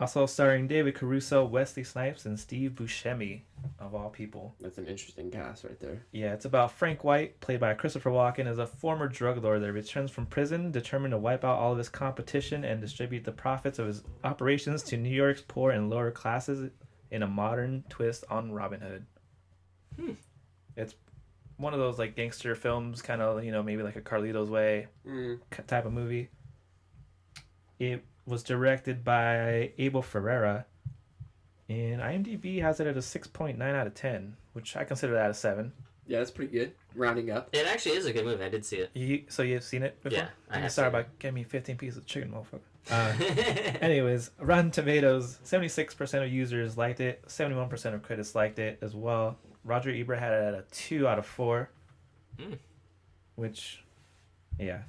Also starring David Caruso, Wesley Snipes, and Steve Buscemi, of all people. That's an interesting cast right there. Yeah, it's about Frank White, played by Christopher Walken, as a former drug lord that returns from prison, determined to wipe out all of his competition and distribute the profits of his operations to New York's poor and lower classes in a modern twist on Robin Hood. It's one of those like gangster films, kind of, maybe like a Carlito's Way type of movie. It was directed by Abel Ferreira, and IMDb has it at a 6.9 out of 10, which I consider that a 7. Yeah, that's pretty good. Rounding up. It actually is a good movie. I did see it. So you've seen it before? Yeah, I I'm have sorry seen about getting me 15 pieces of chicken, motherfucker. Anyways, Rotten Tomatoes, 76% of users liked it, 71% of critics liked it as well. Roger Ebert had it at a 2 out of 4, which, yeah.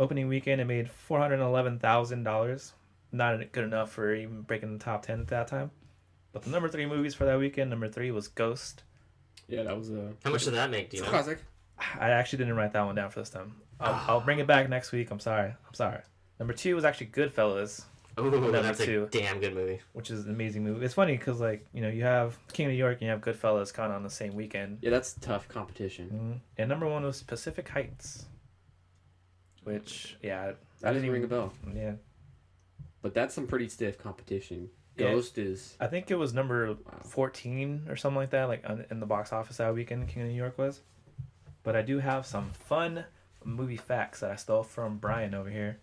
Opening weekend, it made $411,000. Not good enough for even breaking the top 10 at that time. But the number 3 movies for that weekend, number 3 was Ghost. Yeah, that was a How much did that make? Do you know? classic. I actually didn't write that one down for this time. I'll bring it back next week. I'm sorry. Number 2 was actually Goodfellas. Oh, Number that's two. a damn good movie. which is an amazing movie. It's funny because like you have King of New York and you have Goodfellas kind of on the same weekend. Yeah, that's tough competition. And number one was Pacific Heights, which That doesn't ring a bell. Yeah, But that's some pretty stiff competition. Yeah. Ghost is. I think it was number 14 or something like that, like in the box office that weekend. King of New York was. But I do have some fun movie facts that I stole from Brian over here.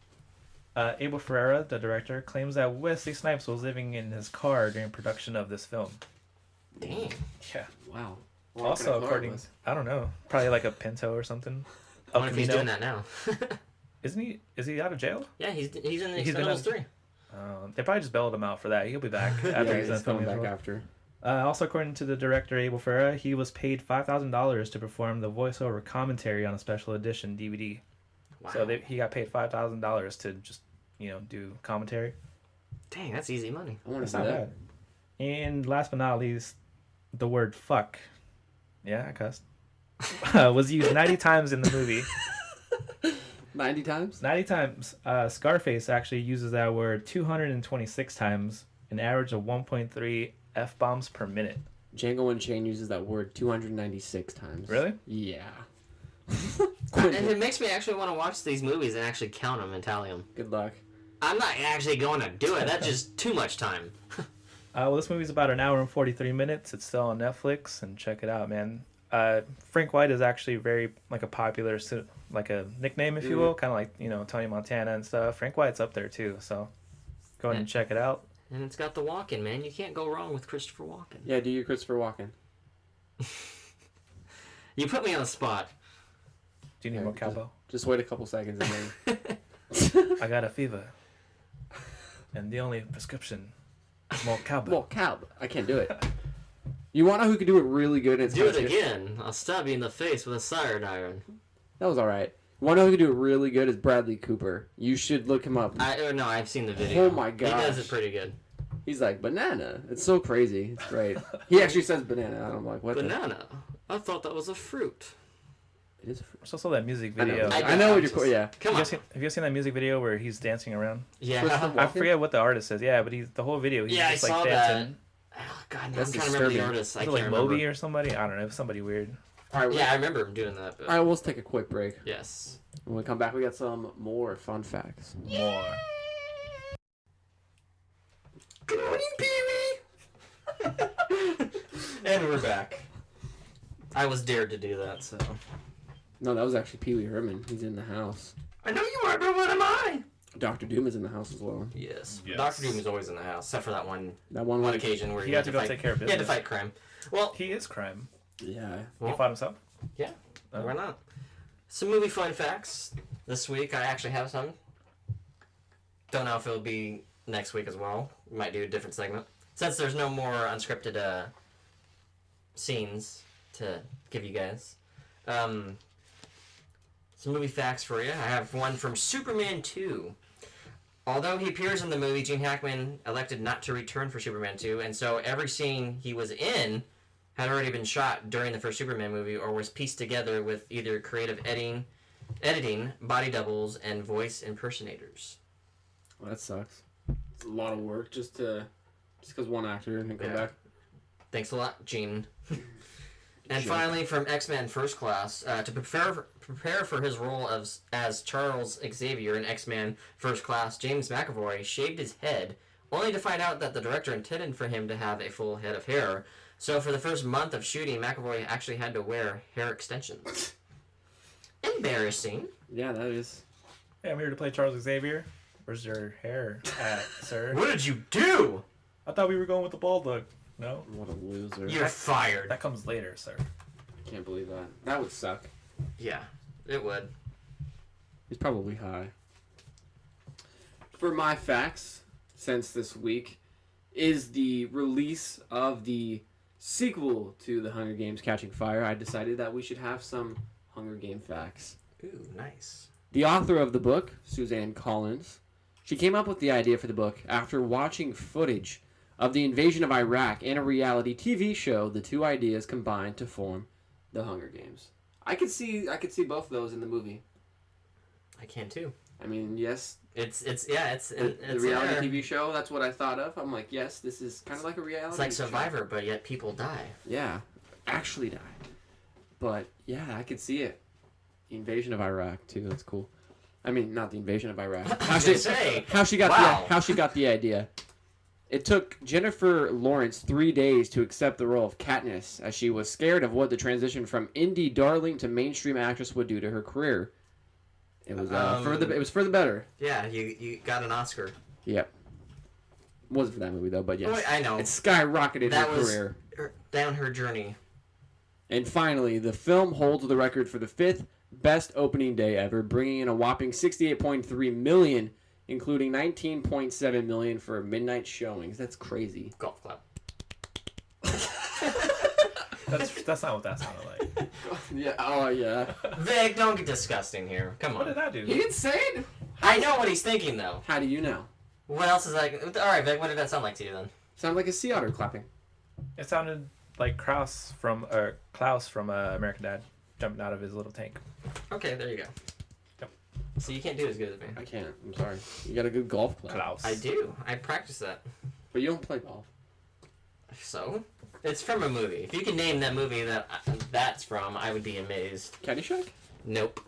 Abel Ferreira, the director, claims that Wesley Snipes was living in his car during production of this film. Damn. Yeah. Wow. Also, according, I don't know, probably like a Pinto or something. I wonder if he's doing that now. Isn't he? Is he out of jail? Yeah, he's in the He's been Expendables on- 3. They probably just bailed him out for that. He'll be back after Yeah, he's done he's coming filming. as back well. after. Also, according to the director Abel Ferreira, he was paid $5,000 to perform the voiceover commentary on a special edition DVD. Wow. So he got paid $5,000 to just do commentary. Dang, that's easy money. I want to That's see not that. bad. And last but not least, the word "fuck." Yeah, I cussed. Was used 90 times in the movie. 90 times? 90 times. Scarface actually uses that word 226 times, an average of 1.3 F-bombs per minute. Django Unchained uses that word 296 times. Really? Yeah. And it makes me actually want to watch these movies and actually count them and tally them. Good luck. I'm not actually going to do it. That's just too much time. Well, this movie's about an hour and 43 minutes. It's still on Netflix, and check it out, man. Frank White is actually very like a popular, like a nickname, if you will, kind of like Tony Montana and stuff. Frank White's up there too, so go ahead and check it out. And it's got the Walken, man. You can't go wrong with Christopher Walken. Yeah, do your Christopher Walken. You put me on the spot. Do you need more cowbell? Just wait a couple seconds and then. I got a fever, and the only prescription is more cowbell. Well, Cal, I can't do it. You want to know who could do it really good? And it's Do it kinda good? again. I'll stab you in the face with a siren iron. That was alright. You want to know who could do it really good? Is Bradley Cooper. You should look him up. No, I've seen the video. Oh my He does gosh. it pretty good. He's like, banana. It's so crazy. It's great. He actually says banana. I'm like, what Banana. I thought that was a fruit. It is a fruit. There's also that music I know, video. I know what you're... Yeah. Come Have on. you guys seen that music video where he's dancing around? Yeah. Christopher I Walken? forget what the artist is. Yeah, but the whole video he's Yeah, I just like saw dancing. that. Oh, God, now That's I'm trying to remember the disturbing. artist. I Is it can't like remember. Moby or somebody? I don't know. It was somebody weird. All right, Yeah, I remember him doing that. But... All right, we'll just take a quick break. Yes. When we come back, we got some more fun facts. More. Good morning, Pee-wee! And we're back. I was dared to do that, so... No, that was actually Pee Wee Herman. He's in the house. I know you are, but what am I? Dr. Doom is in the house as well. Yes. Yes. Dr. Doom is always in the house, except for that one That one occasion where He he had to go fight, take care of He had to business. fight crime. Well, He is crime. Yeah. Well, He fought himself. yeah, Oh. why not? Some movie fun facts. This week I actually have some. Don't know if it'll be next week as well. We might do a different segment. Since there's no more unscripted scenes to give you guys. Some movie facts for you. I have one from Superman 2. Although he appears in the movie, Gene Hackman elected not to return for Superman 2, and so every scene he was in had already been shot during the first Superman movie or was pieced together with either creative editing, body doubles, and voice impersonators. Well, that sucks. It's a lot of work just because one actor didn't come Yeah. back. Thanks a lot, Gene. And Sure. finally, from X-Men First Class, to prepare for his role as Charles Xavier in X-Men First Class, James McAvoy shaved his head, only to find out that the director intended for him to have a full head of hair. So for the first month of shooting, McAvoy actually had to wear hair extensions. Embarrassing. Yeah, that is. Hey, I'm here to play Charles Xavier. Where's your hair at, sir? What did you do? I thought we were going with the bald look. No? What a loser. You're fired. That comes later, sir. I can't believe that. That would suck. Yeah, it would. He's probably high. For my facts, since this week is the release of the sequel to The Hunger Games Catching Fire, I decided that we should have some Hunger Game facts. Ooh, nice. The author of the book, Suzanne Collins, she came up with the idea for the book after watching footage of the invasion of Iraq and a reality TV show. The two ideas combined to form The Hunger Games. I could see both of those in the movie. I can too. I mean, yes, It's the it's reality TV show. That's what I thought of. I'm like, yes, this is kind of like a reality. It's like show. Survivor, but yet people die. Yeah, actually die. But yeah, I could see it. The invasion of Iraq too. That's cool. I mean, not the invasion of Iraq. I was gonna say, How she got wow. how she got the idea. It took Jennifer Lawrence 3 days to accept the role of Katniss, as she was scared of what the transition from indie darling to mainstream actress would do to her career. It was it was for the better. Yeah, you got an Oscar. Yep. Wasn't for that movie though, but yes. Oh, I know. It skyrocketed That her was career. down her journey. And finally, the film holds the record for the 5th best opening day ever, bringing in a whopping 68.3 million, including 19.7 million for midnight showings. That's crazy. Golf clap. That's not what that sounded like. Yeah. Oh yeah. Vic, don't get disgusting here. Come What on. did I do? He didn't say it. I know what he's thinking though. How do you know? What else is like? All right, Vic. What did that sound like to you then? Sound like a sea otter clapping. It sounded like Klaus from American Dad jumping out of his little tank. Okay, there you go. Yep. So you can't do as good as me. I can't. I'm sorry. You got a good golf club. Klaus. I do. I practice that. But you don't play golf. So it's from a movie. If you can name that movie that's from, I would be amazed. Caddyshack? Nope.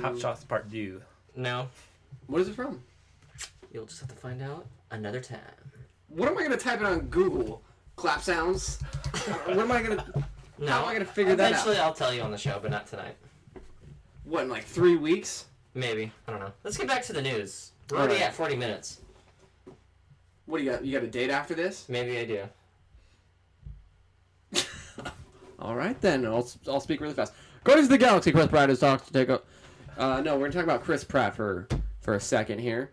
Hot Shots Part 2. No. What is it from? You'll just have to find out another time. What am I gonna type it on Google? Clap sounds. What am I gonna? No. How am I gonna figure that out? Eventually, I'll tell you on the show, but not tonight. What in like 3 weeks? Maybe. I don't know. Let's get back to the news. We're already Alright. at 40 minutes. What do you got? You got a date after this? Maybe I do. All right then. I'll speak really fast. Guardians of the Galaxy. Chris Pratt is talking to take a. No, we're gonna talk about Chris Pratt for a second here.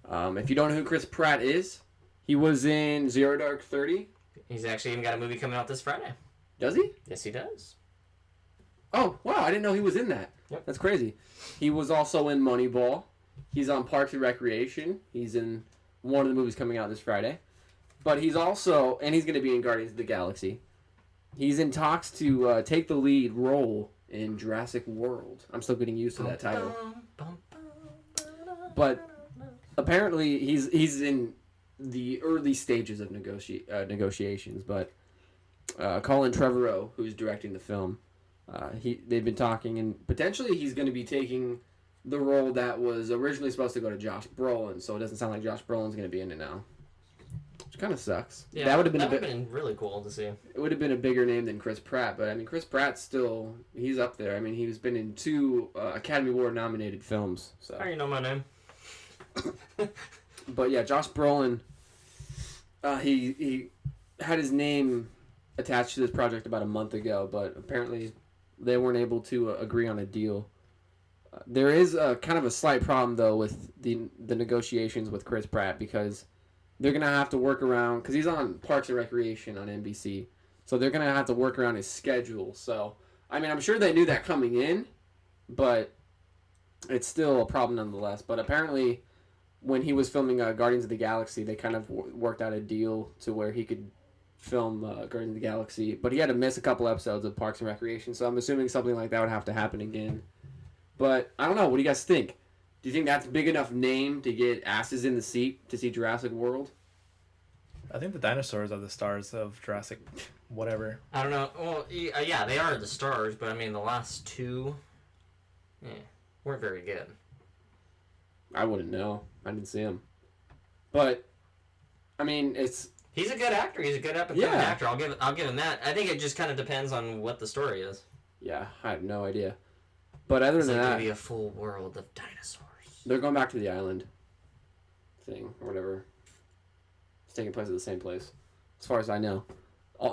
If you don't know who Chris Pratt is, he was in Zero Dark 30. He's actually even got a movie coming out this Friday. Does he? Yes, he does. Oh wow! I didn't know he was in that. Yep. That's crazy. He was also in Moneyball. He's on Parks and Recreation. He's in one of the movies coming out this Friday. But he's also, and he's going to be in Guardians of the Galaxy. He's in talks to take the lead role in Jurassic World. I'm still getting used to that title. But apparently he's in the early stages of negotiations. But Colin Trevorrow, who's directing the film, they've been talking, and potentially he's going to be taking the role that was originally supposed to go to Josh Brolin. So it doesn't sound like Josh Brolin's going to be in it now, which kind of sucks. Yeah, that would have been been really cool to see. It would have been a bigger name than Chris Pratt, but I mean Chris Pratt's still he's up there. I mean he's been in 2 Academy Award nominated films. So, How do you know my name? but yeah, Josh Brolin, he had his name attached to this project about a month ago, but apparently they weren't able to agree on a deal. There is a kind of a slight problem though with the negotiations with Chris Pratt, because they're gonna have to work around, because he's on Parks and Recreation on NBC, so they're gonna have to work around his schedule. So I mean I'm sure they knew that coming in, but it's still a problem nonetheless. But apparently when he was filming Guardians of the Galaxy, they kind of worked out a deal to where he could film Guardians of the Galaxy, but he had to miss a couple episodes of Parks and Recreation, so I'm assuming something like that would have to happen again. But I don't know. What do you guys think? Do you think that's big enough name to get asses in the seat to see Jurassic World? I think the dinosaurs are the stars of Jurassic whatever. I don't know. Well, yeah, they are the stars, but I mean the last 2, weren't very good. I wouldn't know. I didn't see him. But I mean, He's a good actor. He's a good up-and-coming actor. I'll give him that. I think it just kind of depends on what the story is. yeah, I have no idea. But other It's than like that, to be a full world of dinosaurs. they're going back to the island thing or whatever. It's taking place at the same place, as far as I know.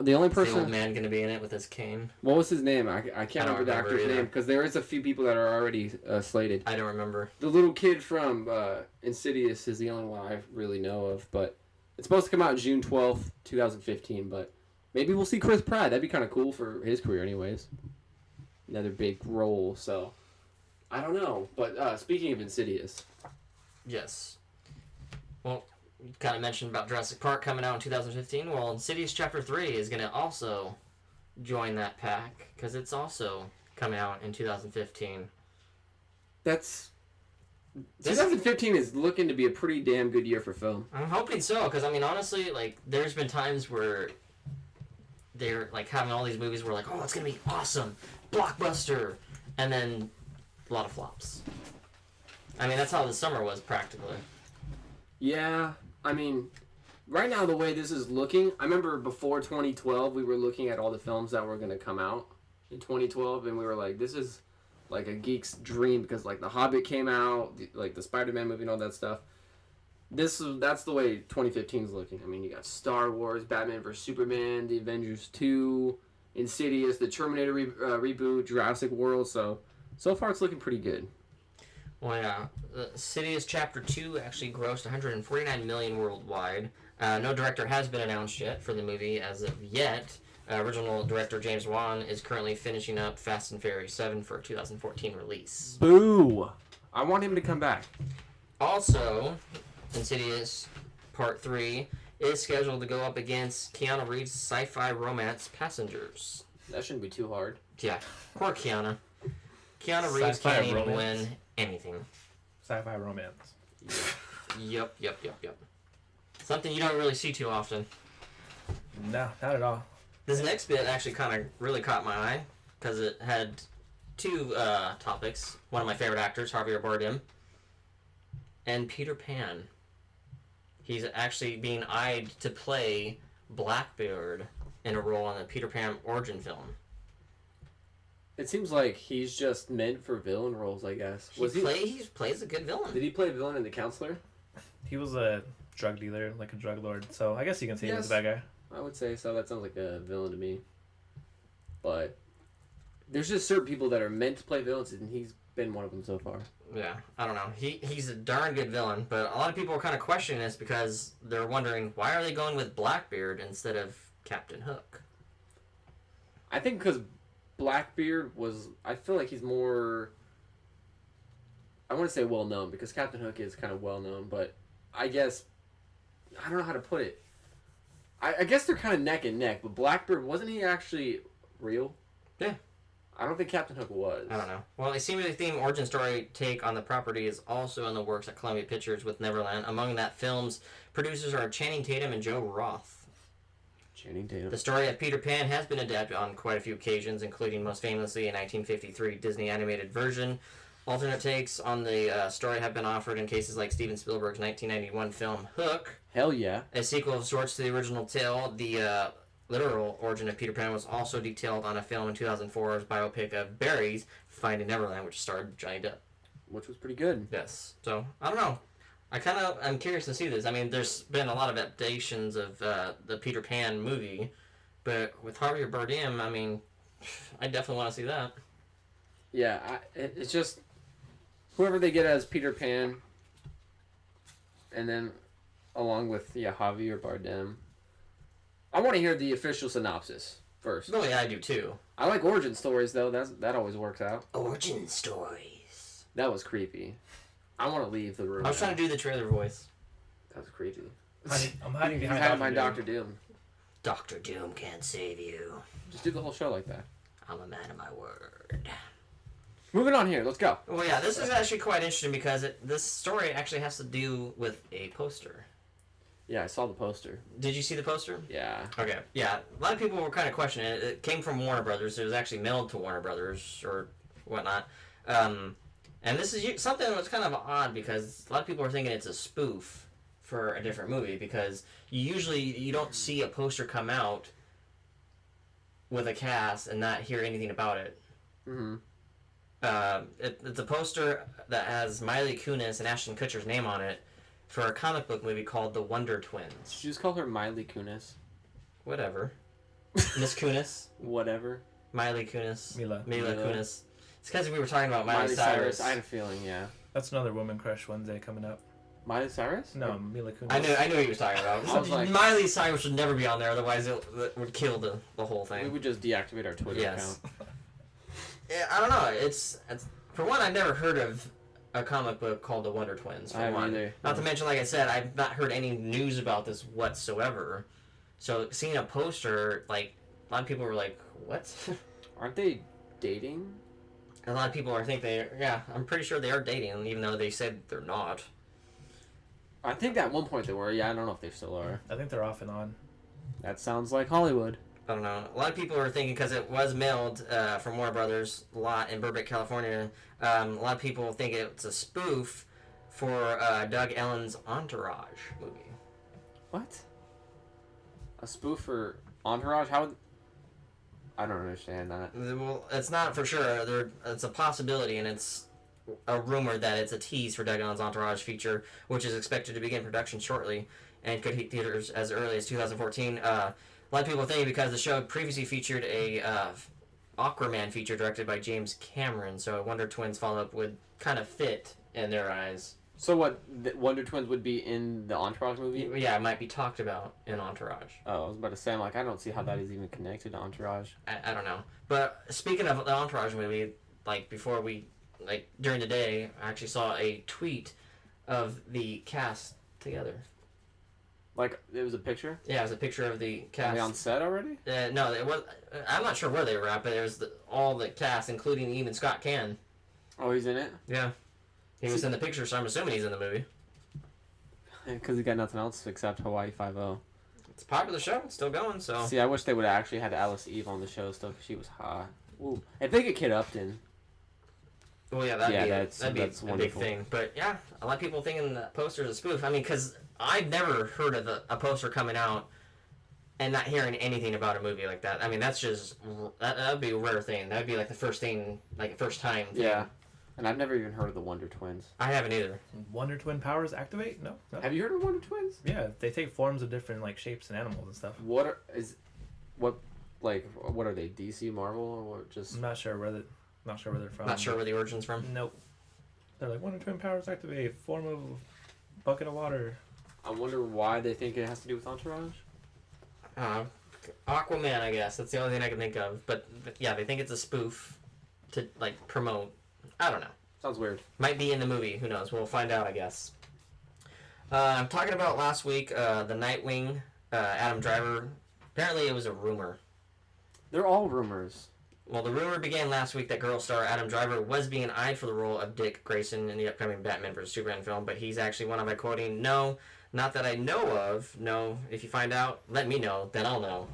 The only Is the old person. man going to be in it with his cane? What was his name? I I can't don't remember the remember actor's either. name, because there is a few people that are already slated. I don't remember. The little kid from Insidious is the only one I really know of, but it's supposed to come out June 12th, 2015, but maybe we'll see Chris Pratt. That'd be kind of cool for his career anyways. Another big role, so I don't know. But speaking of Insidious, Yes. Well, you kind of mentioned about Jurassic Park coming out in 2015. Well, Insidious Chapter 3 is going to also join that pack, because it's also coming out in 2015. That's This- 2015 is looking to be a pretty damn good year for film. I'm hoping so, because I mean, honestly, like, there's been times where they're like having all these movies where like, oh, it's gonna be awesome, blockbuster, and then a lot of flops. I mean, that's how the summer was practically. Yeah, I mean, right now the way this is looking, I remember before 2012 we were looking at all the films that were going to come out in 2012, and we were like, this is like a geek's dream because like The Hobbit came out, like the Spider-Man movie and all that stuff. That's the way 2015 is looking. I mean, you got Star Wars, Batman vs Superman, The Avengers 2, Insidious, the Terminator reboot, Jurassic World. So far it's looking pretty good. Well, yeah, Insidious Chapter 2 actually grossed 149 million worldwide. No director has been announced yet for the movie as of yet. Original director James Wan is currently finishing up Fast and Furious 7 for a 2014 release. Boo! I want him to come back. Also, Insidious Part 3 is scheduled to go up against Keanu Reeves' sci-fi romance Passengers. That shouldn't be too hard. Yeah, poor Keanu. Keanu Reeves Sci-fi can't even romance. win anything. Sci-fi romance. Yep. Something you don't really see too often. No, not at all. This next bit actually kind of really caught my eye because it had two topics. One of my favorite actors, Javier Bardem, and Peter Pan. He's actually being eyed to play Blackbeard in a role in the Peter Pan origin film. It seems like he's just meant for villain roles, I guess. He plays a good villain. Did he play a villain in The Counselor? He was a drug dealer, like a drug lord. So I guess you can say he was Yes. a bad guy. I would say so. That sounds like a villain to me. But there's just certain people that are meant to play villains, and he's been one of them so far. Yeah, I don't know. He's a darn good villain, but a lot of people are kind of questioning this because they're wondering why are they going with Blackbeard instead of Captain Hook? I think because Blackbeard was... I feel like he's more... I want to say well-known, because Captain Hook is kind of well-known, but I guess... I don't know how to put it. I guess they're kind of neck and neck, but Blackbeard, wasn't he actually real? Yeah. I don't think Captain Hook was. I don't know. Well, a seemingly themed origin story take on the property is also in the works at Columbia Pictures with Neverland. Among that film's producers are Channing Tatum and Joe Roth. Channing Tatum. The story of Peter Pan has been adapted on quite a few occasions, including most famously a 1953 Disney animated version. Alternate takes on the story have been offered in cases like Steven Spielberg's 1991 film Hook, Hell yeah. a sequel of sorts to the original tale. The literal origin of Peter Pan was also detailed on a film in 2004's biopic of Barry's Finding Neverland, which starred Johnny Depp. Which was pretty good. Yes. So, I don't know. I'm curious to see this. I mean, there's been a lot of adaptations of the Peter Pan movie, but with Javier Bardem, I mean, I definitely want to see that. Yeah, it's just... Whoever they get as Peter Pan, and then along with Javier Bardem. I want to hear the official synopsis first. Oh, yeah, I do too. I like origin stories though. That always works out. Origin stories. That was creepy. I want to leave the room. I was trying to do the trailer voice. That was creepy. I'm hiding He's behind hiding behind Dr. Doctor Doom. Doctor Doom can't save you. Just do the whole show like that. I'm a man of my word. Moving on here. Let's go. Well, yeah, this is actually quite interesting because this story actually has to do with a poster. Yeah, I saw the poster. Did you see the poster? Yeah. Okay, yeah. A lot of people were kind of questioning it. It came from Warner Brothers. It was actually mailed to Warner Brothers or whatnot. And this is something that's kind of odd because a lot of people are thinking it's a spoof for a different movie because you don't see a poster come out with a cast and not hear anything about it. Mm-hmm. It's a poster that has Miley Kunis and Ashton Kutcher's name on it for a comic book movie called The Wonder Twins. Should you just call her Miley Kunis? Whatever. Miss Kunis. Whatever. Miley Kunis. Mila. Kunis. It's because we were talking about Miley Cyrus. I had a feeling, yeah. That's another Woman Crush Wednesday coming up. Miley Cyrus? No, Mila Kunis. I knew what you were talking about. I was like- Miley Cyrus should never be on there, otherwise it would kill the whole We thing. would just deactivate our Twitter Yes. account. Yeah, I don't know. It's for one, I've never heard of a comic book called The Wonder Twins. For I haven't one, either. not to mention, like I said, I've not heard any news about this whatsoever. So seeing a poster, like a lot of people were like, "What?" Aren't they dating? a lot of people are think they. Yeah, I'm pretty sure they are dating, even though they said they're not. I think at one point they were. Yeah, I don't know if they still are. I think they're off and on. That sounds like Hollywood. I don't know. A lot of people are thinking because it was mailed from Warner Brothers lot in Burbank, California. A lot of people think it's a spoof for Doug Ellen's Entourage movie. What? A spoof for Entourage? How would... I don't understand that. Well, it's not for sure. It's a possibility, and it's a rumor that it's a tease for Doug Ellen's Entourage feature, which is expected to begin production shortly and could hit theaters as early as 2014. A lot of people think because the show previously featured a Aquaman feature directed by James Cameron, so Wonder Twins follow-up would kind of fit in their eyes. So what, the Wonder Twins would be in the Entourage movie? Yeah, it might be talked about in Entourage. Oh, I was about to say, I'm like, I don't see how that is even connected to Entourage. I don't know. But speaking of the Entourage movie, like before during the day, I actually saw a tweet of the cast together. Like, it was a picture? Yeah, it was a picture of the Are cast. they on set already? No, it was. I'm not sure where they were at, but it was all the cast, including even Scott Caan. Oh, he's in it? Yeah, he was in the picture, so I'm assuming he's in the movie. Because he got nothing else except Hawaii Five-0. It's a popular show, it's still going. So See, I wish they would have actually had Alice Eve on the show stuff. She was hot. Ooh. If they get Kid Upton. well, yeah, that'd that's be a big wonderful. thing. But yeah, a lot of people thinking the poster's a spoof. I mean, because I've never heard of a poster coming out and not hearing anything about a movie like that. I mean, that's just that would be a rare thing. That would be like the first thing, like first time thing. Yeah. And I've never even heard of the Wonder Twins. I haven't either. Wonder Twin powers activate? No. Have you heard of Wonder Twins? Yeah, they take forms of different like shapes and animals and stuff. What are they? DC, Marvel, or what? Just I'm not sure where they're from. Not sure where the origin's from. Nope. They're like Wonder Twin powers activate, form of bucket of water. I wonder why they think it has to do with Entourage. Aquaman, I guess. That's the only thing I can think of. But yeah, they think it's a spoof to like promote. I don't know. Sounds weird. Might be in the movie. Who knows? We'll find out, I guess. I'm talking about last week, the Nightwing, Adam Driver. Apparently, it was a rumor. They're all rumors. Well, the rumor began last week that girl star Adam Driver was being eyed for the role of Dick Grayson in the upcoming Batman vs Superman film, but he's actually one of my quoting, "No, not that I know of. No, if you find out, let me know. Then I'll know."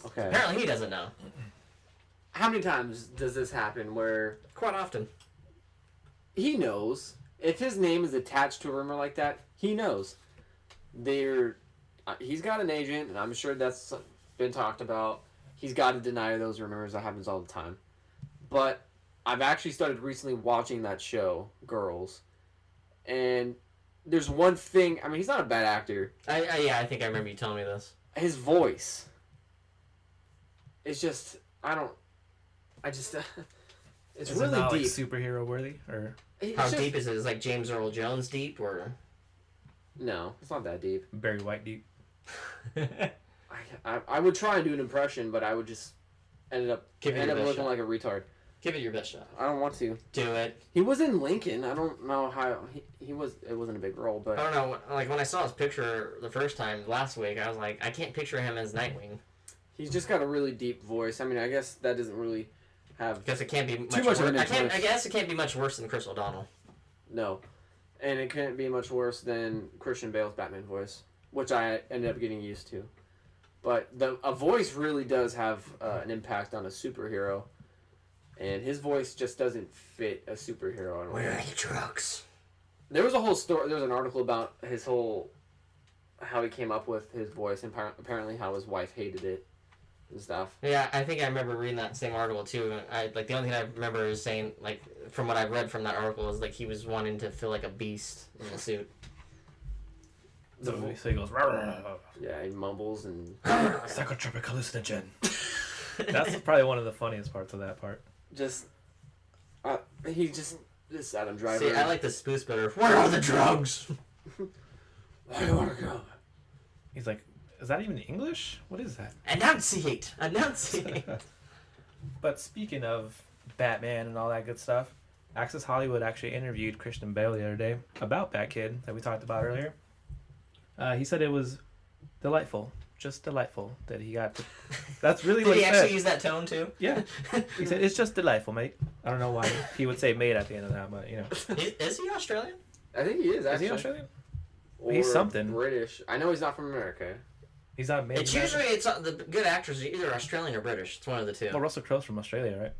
Okay. Apparently, he doesn't know. How many times does this happen where Quite often. he knows? If his name is attached to a rumor like that, he knows. He's got an agent, and I'm sure that's been talked about. He's got to deny those rumors. That happens all the time. But I've actually started recently watching that show, Girls. And there's one thing. I mean, he's not a bad actor. I think I remember you telling me this. His voice. It's just, it's Is really it not deep. like superhero worthy or? It's How just- deep is it? Is it like James Earl Jones deep, or? No, it's not that deep. Barry White deep. I would try and do an impression, but I would just end up Give it your best looking shot. like a retard. Give it your best shot. I don't want to. Do it. He was in Lincoln. I don't know how he was. It wasn't a big role, I but don't know. Like when I saw his picture the first time last week, I was like, I can't picture him as Nightwing. he's just got a really deep voice. I mean, I guess that doesn't really have Guess it can't be much much worse. of an I influence. guess it can't be much worse than Chris O'Donnell. no, and it couldn't be much worse than Christian Bale's Batman voice, which I ended up getting used to. But a voice really does have an impact on a superhero, and his voice just doesn't fit a superhero. I don't Where are think. the drugs? There was a whole story. There was an article about his whole how he came up with his voice, and apparently how his wife hated it and stuff. Yeah, I think I remember reading that same article too. The only thing I remember is saying, like, from what I've read from that article is like he was wanting to feel like a beast in the suit. So he goes, "Rah, rah, rah, rah." Yeah, he mumbles and Psychotropic hallucinogen. That's probably one of the funniest parts of that part. just he just this Adam Driver. See, I like the spoof better. Where are the drugs? Why do you want to go? He's like, is that even English? What is that? Enunciate. Enunciate. But speaking of Batman and all that good stuff, Access Hollywood actually interviewed Christian Bale the other day about Bat Kid that we talked about earlier. He said it was delightful. just delightful that he got to. That's really Did what he he actually said. use that tone too? Yeah, he said it's just delightful, mate. I don't know why he would say mate at the end of that, but you know, Is he Australian? I think he is. is Actually. he Australian? Or He's something. British. I know he's not from America. He's not made. It's usually the good actors are either Australian or British. It's one of the two. Well, Russell Crowe's from Australia, right?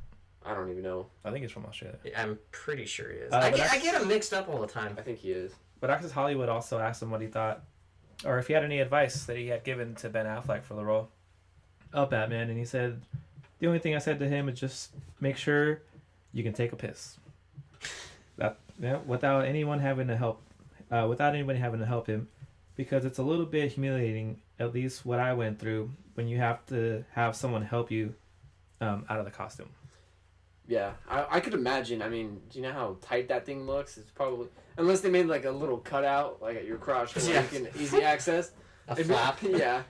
I don't even know. I think he's from Australia. I'm pretty sure he is. But I get that's- them mixed up all the time. I think he is. But Access Hollywood also asked him what he thought, or if he had any advice that he had given to Ben Affleck for the role of Batman, and he said, "The only thing I said to him is just make sure you can take a piss. That without anyone having to help, without anybody having to help him, because it's a little bit humiliating. At least what I went through when you have to have someone help you out of the costume." Yeah, I could imagine. I mean, do you know how tight that thing looks? It's probably unless they made like a little cutout, like at your crotch, where Yeah. you can easy access. A It'd flap. Be, yeah,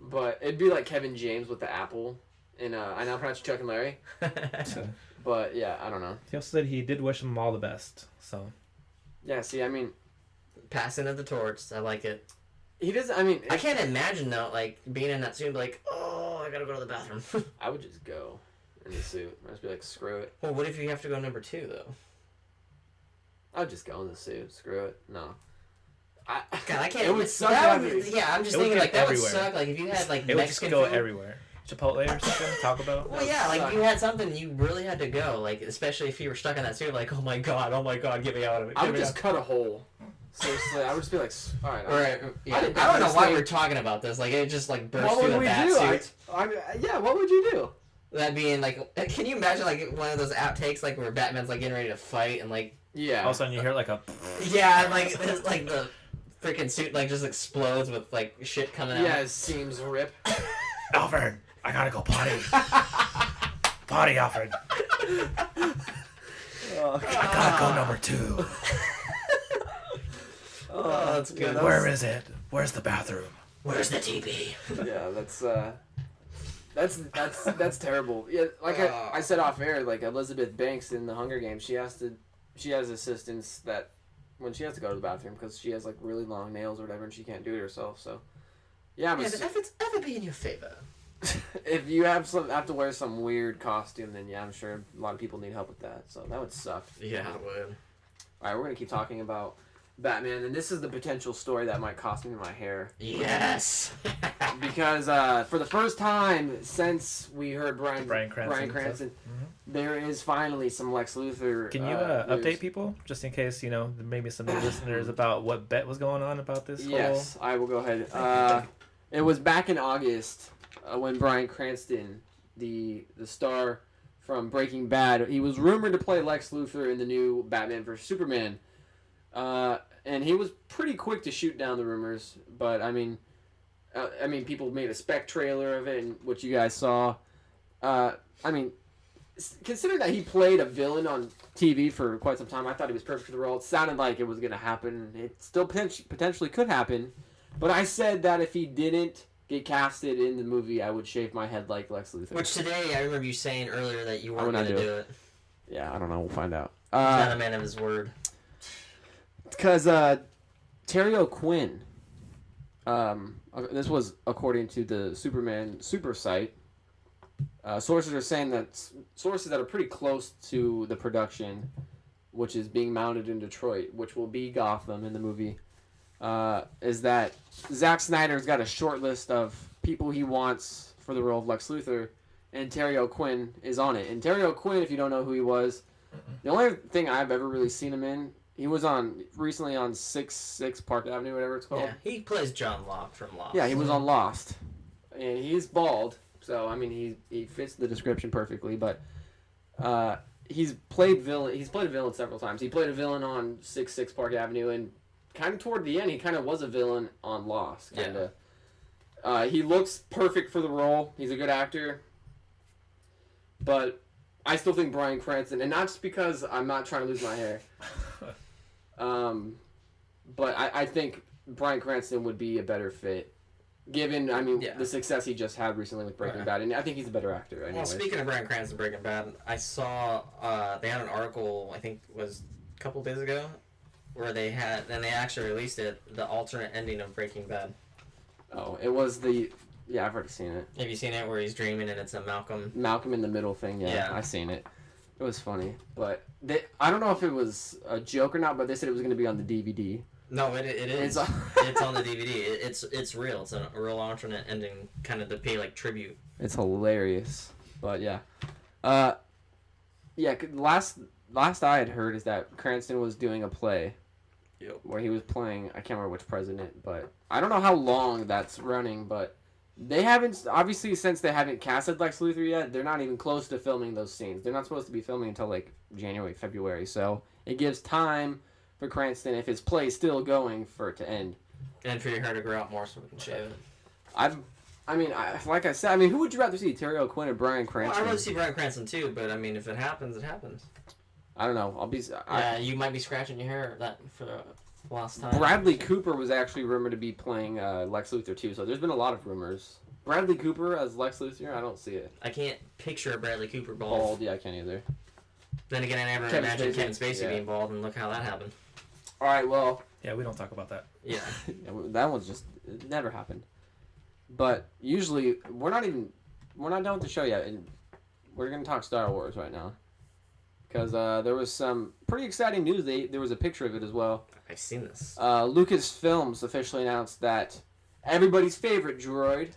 but it'd be like Kevin James with the apple, and I now pronounce Chuck and Larry. But yeah, I don't know. He also said he did wish him all the best. So Yeah, see, I mean, Passing of the torch. I like it. he doesn't. I mean, I can't imagine though, like being in that suit, and be like, oh, I gotta go to the bathroom. I would just go in the suit. I'd just be like, screw it. Well, what if you have to go number 2 though? I'd just go in the suit. Screw it. No. God, I can't. It would suck. That would, having- yeah, I'm just It would thinking get like that everywhere. would suck. Like if you had like it would just Mexican go food. everywhere. Chipotle or something, Taco Bell. Well, yeah, like suck. if you had something, you really had to go. Like especially if you were stuck in that suit, like oh my god, get me out of it. I get would me just cut a hole. Seriously, I would just be like, all right. out. Right. Yeah. I didn't don't know why understand- we're talking about this. Like it just like burst What through would the we bat do? suit. Yeah, what would you do? That being like, can you imagine like one of those outtakes like where Batman's like getting ready to fight and like Yeah. All of a sudden you hear like a. yeah, and, like it's, like the freaking suit like just explodes with like shit coming out. Yeah, his seams rip. Alfred, I gotta go potty. Potty, Alfred. I gotta go number 2. Oh, that's good. Yeah, Where is it? Where's the bathroom? Where's the TV? Yeah, that's terrible. Yeah, like I said off air, like Elizabeth Banks in the Hunger Games, she has assistants that when she has to go to the bathroom because she has like really long nails or whatever and she can't do it herself. So yeah, Yeah, but if it's ever be in your favor. if you have to wear some weird costume, then yeah, I'm sure a lot of people need help with that. So that would suck. Yeah, it would. All right, we're gonna keep talking about Batman, and this is the potential story that might cost me my hair. Yes. Because for the first time since we heard Bryan Cranston there is finally some Lex Luthor. Can you news. update people just in case maybe some new listeners about what bet was going on about this? Yes, I will go ahead. It was back in August when Bryan Cranston, the star from Breaking Bad, he was rumored to play Lex Luthor in the new Batman vs Superman. And he was pretty quick to shoot down the rumors, but I mean, people made a spec trailer of it, and what you guys saw. I mean, considering that he played a villain on TV for quite some time, I thought he was perfect for the role. It sounded like it was going to happen. It still potentially could happen, but I said that if he didn't get casted in the movie, I would shave my head like Lex Luthor. Which today I remember you saying earlier that you I weren't would not going to do do it. Yeah, I don't know. We'll find out. He's not a man of his word. Because Terry O'Quinn, this was according to the Superman Super site. Sources are saying that sources that are pretty close to the production, which is being mounted in Detroit, which will be Gotham in the movie, is that Zack Snyder's got a short list of people he wants for the role of Lex Luthor, and Terry O'Quinn is on it. And Terry O'Quinn, if you don't know who he was, the only thing I've ever really seen him in, he was recently on 6 Park Avenue, whatever it's called. Yeah, he plays John Locke from Lost. Yeah, he was on Lost, and he's bald, so I mean he fits the description perfectly. But he's played villain. He's played a villain several times. He played a villain on 6 Park Avenue, and kind of toward the end, he kind of was a villain on Lost. Kinda. Yeah. He looks perfect for the role. He's a good actor, but I still think Bryan Cranston, and not just because I'm not trying to lose my hair. But I think Bryan Cranston would be a better fit, given the success he just had recently with Breaking Bad, and I think he's a better actor. Anyways. Well, speaking of Bryan Cranston Breaking Bad, I saw they had an article I think was a couple days ago where they actually released it, the alternate ending of Breaking Bad. Oh, it was the. Yeah, I've already seen it. Have you seen it where he's dreaming and it's a Malcolm? Malcolm in the Middle thing. Yeah, Yeah. I seen it. It was funny, but I don't know if it was a joke or not. But they said it was going to be on the DVD. No, it is. It's It's on the DVD. It's real. It's a real alternate ending, kind of to pay like tribute. It's hilarious, but yeah, yeah. Last I had heard is that Cranston was doing a play, where he was playing. I can't remember which president, but I don't know how long that's running. But they haven't obviously since they haven't casted Lex Luthor yet. They're not even close to filming those scenes. They're not supposed to be filming until like January, February. So it gives time for Cranston, if his play's still going, for it to end. And for your hair to grow out more so we can shave it. Like I said, who would you rather see, Terry O'Quinn or Bryan Well, Cranston? I'd rather see Bryan Cranston too, but I mean, if it happens, it happens. I don't know. Yeah, you might be scratching your hair that for the last time. Bradley Cooper was actually rumored to be playing Lex Luthor too, so there's been a lot of rumors. Bradley Cooper as Lex Luthor, I don't see it. I can't picture Bradley Cooper bald. Bald, yeah, I can't either. Then again, I never Kevin imagined Spacey, Kevin Spacey yeah. being bald, and look how that happened. All right, well, Yeah, we don't talk about that. Yeah. that one's just it never happened. But usually we're not done with the show yet, and we're gonna talk Star Wars right now, because there was some pretty exciting news. There was a picture of it as well. I've seen this. Lucasfilms officially announced that everybody's favorite droid,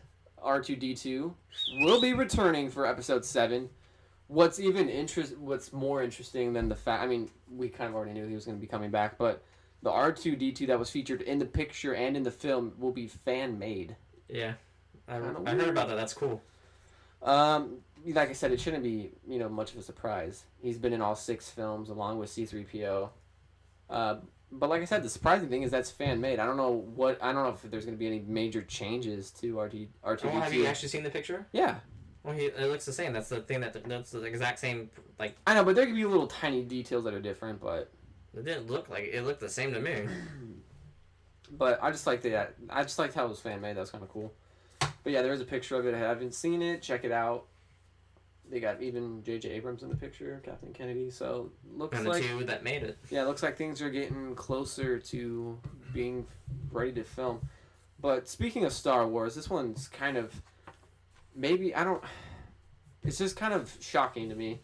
R2D2, will be returning for Episode 7. What's more interesting than the fact, we kind of already knew he was going to be coming back, but the R2D2 that was featured in the picture and in the film will be fan-made. Yeah. I Kinda heard weird. about that. That's cool. Like I said, it shouldn't be, much of a surprise. He's been in all 6 films along with C-3PO. But like I said, the surprising thing is that's fan-made. I don't know if there's going to be any major changes to R2D2. Oh, have you actually seen the picture? Yeah. Well, it looks the same. That's the thing that's the exact same. Like, I know, but there could be little tiny details that are different, but it didn't look like it looked the same to me. I just liked it. I just liked how it was fan made. That was kind of cool. But yeah, there's a picture of it. I haven't seen it. Check it out. They got even J.J. Abrams in the picture, Kathleen Kennedy. So looks And the like two that made it. yeah, looks like things are getting closer to being ready to film. But speaking of Star Wars, this one's kind of it's just kind of shocking to me.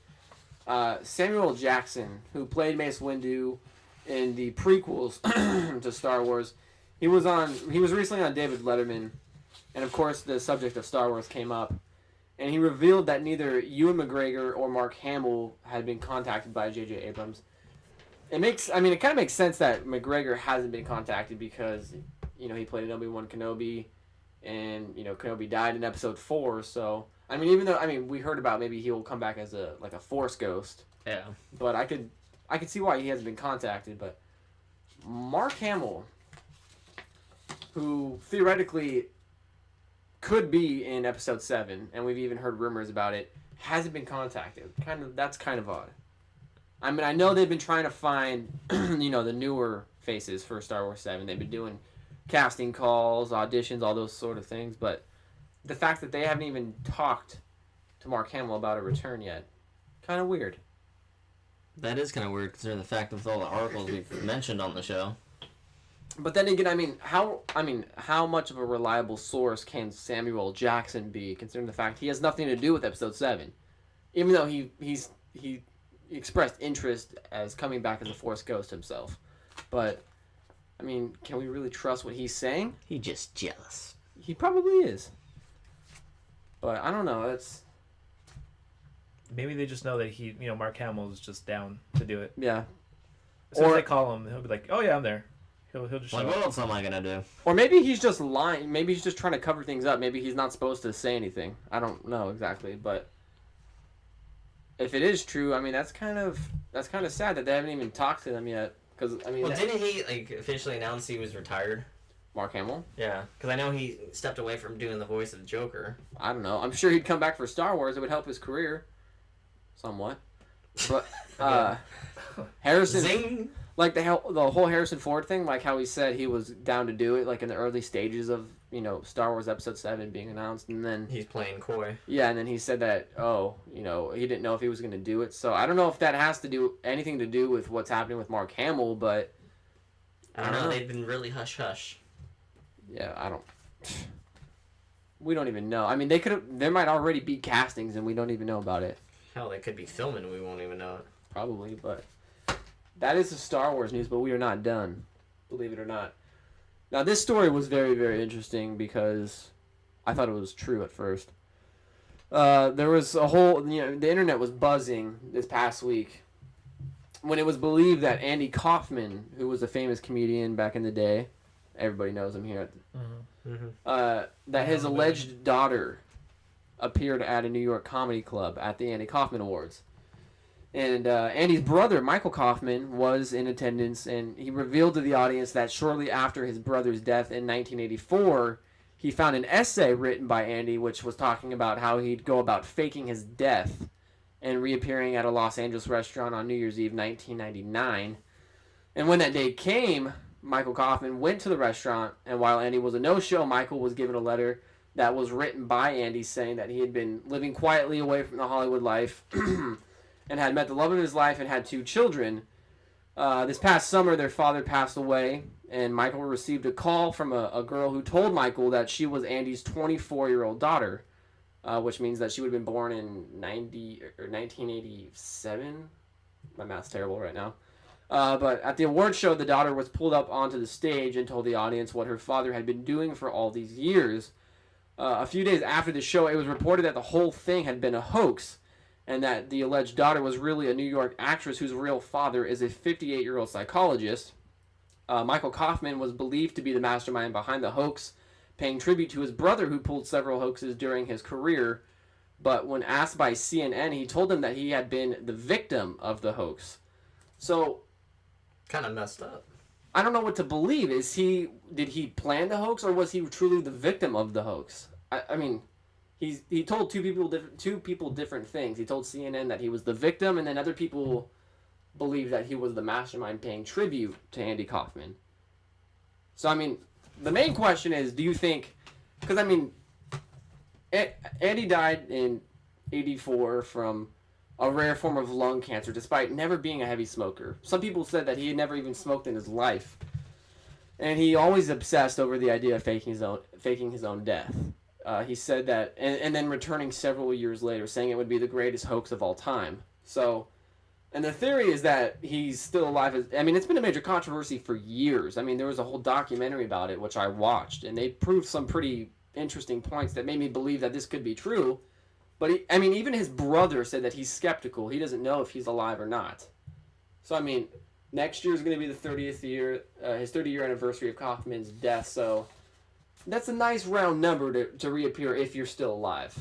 Samuel Jackson, who played Mace Windu in the prequels to Star Wars, he was recently on David Letterman, and of course the subject of Star Wars came up, and he revealed that neither Ewan McGregor or Mark Hamill had been contacted by J.J. Abrams. It kind of makes sense that McGregor hasn't been contacted because, he played Obi-Wan Kenobi, and, Kenobi died in Episode 4, so, even though, we heard about maybe he'll come back as a Force ghost, Yeah. but I could see why he hasn't been contacted, but Mark Hamill, who theoretically could be in Episode 7, and we've even heard rumors about it, hasn't been contacted. That's kind of odd. I know they've been trying to find, the newer faces for Star Wars 7. They've been doing casting calls, auditions, all those sort of things, but the fact that they haven't even talked to Mark Hamill about a return yet, kind of weird. That is kind of weird considering the fact of all the articles we've mentioned on the show. But then again, how much of a reliable source can Samuel Jackson be, considering the fact he has nothing to do with Episode 7, even though he expressed interest as coming back as a Force ghost himself. But can we really trust what he's saying? He just jealous. He probably is. But I don't know. Maybe they just know that Mark Hamill is just down to do it. Yeah. As soon as Or- they call him, he'll be like, "Oh yeah, I'm there." He'll just show Like, up. what else am I gonna do? Or maybe he's just lying. Maybe he's just trying to cover things up. Maybe he's not supposed to say anything. I don't know exactly, but if it is true, that's kind of sad that they haven't even talked to them yet. Because Well, didn't he officially announce he was retired? Mark Hamill. Yeah, because I know he stepped away from doing the voice of the Joker. I don't know. I'm sure he'd come back for Star Wars. It would help his career, somewhat. But Harrison, Zing. like the whole Harrison Ford thing, like how he said he was down to do it, like in the early stages of Star Wars Episode 7 being announced, and then He's playing coy. yeah, and then he said that he didn't know if he was going to do it. So I don't know if that has to do anything to do with what's happening with Mark Hamill, but I don't know. They've been really hush hush. yeah, We don't even know. I mean, there might already be castings and we don't even know about it. Hell, they could be filming and we won't even know it. Probably, but that is the Star Wars news, but we are not done. Believe it or not. Now, this story was very, very interesting because I thought it was true at first. There was a whole, the internet was buzzing this past week when it was believed that Andy Kaufman, who was a famous comedian back in the day, everybody knows him here, that his alleged daughter appeared at a New York comedy club at the Andy Kaufman Awards. And Andy's brother, Michael Kaufman, was in attendance, and he revealed to the audience that shortly after his brother's death in 1984, he found an essay written by Andy which was talking about how he'd go about faking his death and reappearing at a Los Angeles restaurant on New Year's Eve 1999. And when that day came, Michael Kaufman went to the restaurant, and while Andy was a no-show, Michael was given a letter that was written by Andy saying that he had been living quietly away from the Hollywood life and had met the love of his life and had 2 children. This past summer, their father passed away, and Michael received a call from a girl who told Michael that she was Andy's 24-year-old daughter, which means that she would have been born in 1987. My math's terrible right now. But at the award show, the daughter was pulled up onto the stage and told the audience what her father had been doing for all these years. A few days after the show, it was reported that the whole thing had been a hoax, and that the alleged daughter was really a New York actress whose real father is a 58-year-old psychologist. Michael Kaufman was believed to be the mastermind behind the hoax, paying tribute to his brother who pulled several hoaxes during his career. But when asked by CNN, he told them that he had been the victim of the hoax. So, Kind of messed up. I don't know what to believe. Did he plan the hoax, or was he truly the victim of the hoax? I mean, he told two people different things. He told CNN that he was the victim, and then other people believe that he was the mastermind paying tribute to Andy Kaufman. So, I mean, the main question is, do you think... Because, I mean, Andy died in 1984 from a rare form of lung cancer, despite never being a heavy smoker. Some people said that he had never even smoked in his life. And he always obsessed over the idea of faking his own death. He said that, and then returning several years later, saying it would be the greatest hoax of all time. So... And the theory is that he's still alive. I mean, it's been a major controversy for years. I mean, there was a whole documentary about it, which I watched, and they proved some pretty interesting points that made me believe that this could be true. But, even his brother said that he's skeptical. He doesn't know if he's alive or not. So, I mean, next year is going to be the 30th year, his 30-year anniversary of Kaufman's death, so that's a nice round number to reappear if you're still alive.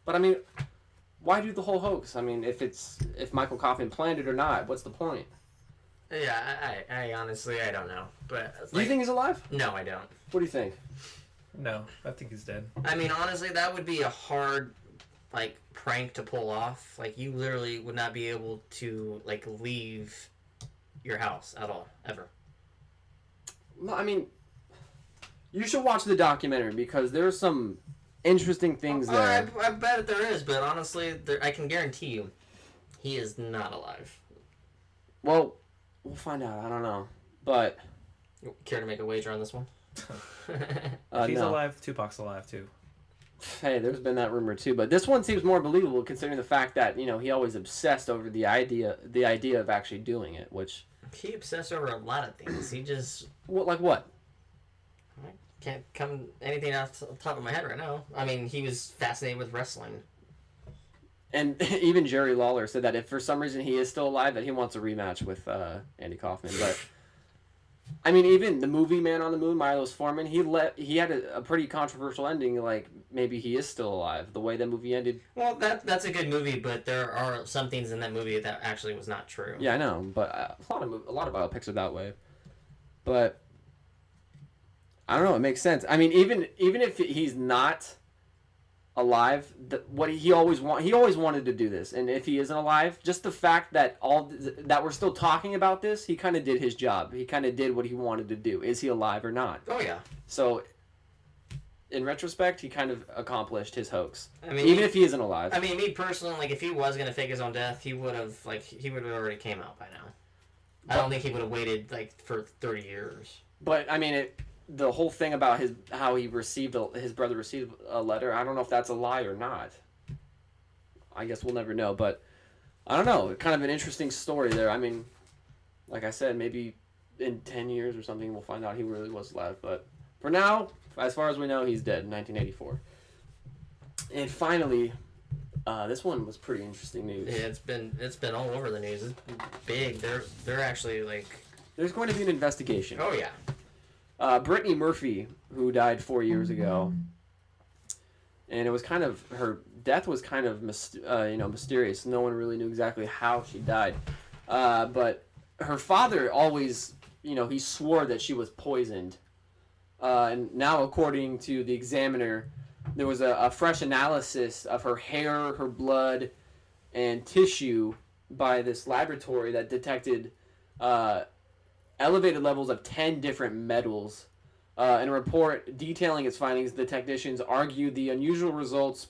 But, I mean... Why do the whole hoax? I mean, if Michael Kaufman planned it or not, what's the point? Yeah, I honestly, I don't know. But Do you think he's alive? No, I don't. What do you think? No, I think he's dead. I mean, honestly, that would be a hard, prank to pull off. You literally would not be able to, leave your house at all, ever. Well, I mean, you should watch the documentary because there's some interesting things there. I bet there is, but honestly, I can guarantee you, he is not alive. Well, we'll find out. I don't know. But... Care to make a wager on this one? If he's no. alive, Tupac's alive too. Hey, there's been that rumor too. But this one seems more believable considering the fact that, he always obsessed over the idea of actually doing it, which... He obsessed over a lot of things. He just... Like what? Can't come anything off the top of my head right now. I mean, he was fascinated with wrestling. And even Jerry Lawler said that if for some reason he is still alive, that he wants a rematch with Andy Kaufman. But I mean, even the movie Man on the Moon, Milos Forman, he had a pretty controversial ending. Maybe he is still alive. The way that movie ended. Well, that's a good movie, but there are some things in that movie that actually was not true. Yeah, I know, but a lot of biopics are that way. But I don't know. It makes sense. I mean, even if he's not alive, he always wanted to do this, and if he isn't alive, just the fact that that we're still talking about this, he kind of did his job. He kind of did what he wanted to do. Is he alive or not? Oh yeah. So, in retrospect, he kind of accomplished his hoax. I mean, even if he isn't alive. I mean, me personally, if he was gonna fake his own death, he would have already came out by now. I don't think he would have waited for 30 years. But I mean, the whole thing about how he received his brother received a letter. I don't know if that's a lie or not. I guess we'll never know, but I don't know. Kind of an interesting story there. I mean, like I said, maybe in 10 years or something, we'll find out he really was alive. But for now, as far as we know, he's dead in 1984. And finally, this one was pretty interesting news. Yeah, it's been all over the news. It's big. They're actually like. There's going to be an investigation. Oh yeah. Brittany Murphy, who died 4 years ago, and it was kind of her death was kind of mysterious. No one really knew exactly how she died, but her father always, he swore that she was poisoned. And now, according to the Examiner, there was a fresh analysis of her hair, her blood, and tissue by this laboratory that detected elevated levels of 10 different metals. In a report detailing its findings, the technicians argued the unusual results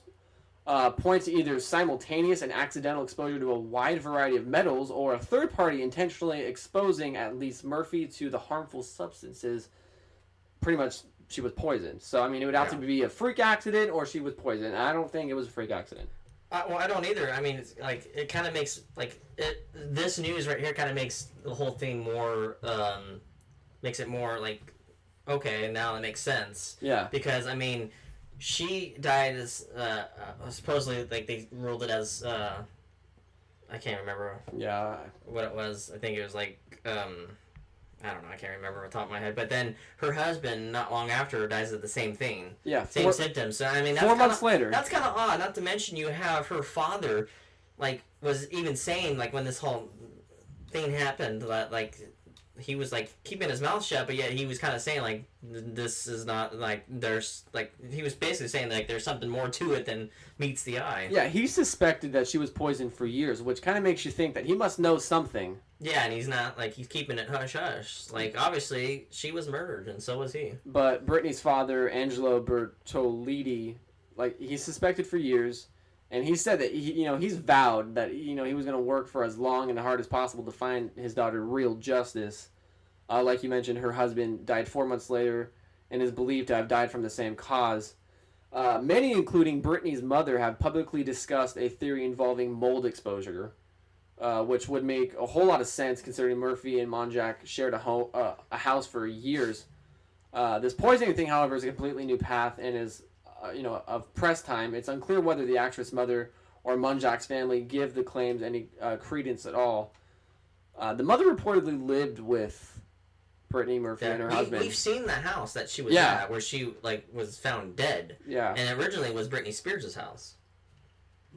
point to either simultaneous and accidental exposure to a wide variety of metals, or a third party intentionally exposing at least Murphy to the harmful substances. Pretty much, she was poisoned. So, I mean, it would have to be a freak accident, or she was poisoned. I don't think it was a freak accident. Well, I don't either. I mean, it's like it kind of makes this news right here kind of makes the whole thing more makes it more like okay, now it makes sense. Yeah. Because I mean, she died as supposedly like they ruled it as I can't remember what it was. I think it was like I don't know. I can't remember off the top of my head. But then her husband, not long after, dies of the same thing. Yeah. Same symptoms. So I mean, that's 4 months later. That's kind of odd. Not to mention, you have her father, like, was even saying like when this whole thing happened that like he was like keeping his mouth shut, but yet he was kind of saying like this is not like there's like he was basically saying like there's something more to it than meets the eye. Yeah, he suspected that she was poisoned for years, which kind of makes you think that he must know something. Yeah, and he's not like he's keeping it hush hush. Like obviously she was murdered, and so was he. But Brittany's father, Angelo Bertolidi, like he suspected for years, and he said that he's vowed that he was going to work for as long and hard as possible to find his daughter real justice. Like you mentioned, her husband died 4 months later, and is believed to have died from the same cause. Many, including Brittany's mother, have publicly discussed a theory involving mold exposure, which would make a whole lot of sense considering Murphy and Monjack shared a house for years. This poisoning thing, however, is a completely new path and is, of press time. It's unclear whether the actress mother or Monjack's family give the claims any credence at all. The mother reportedly lived with Brittany Murphy and her husband. We've seen the house that she was at, where she like was found dead. Yeah. And originally it was Britney Spears' house.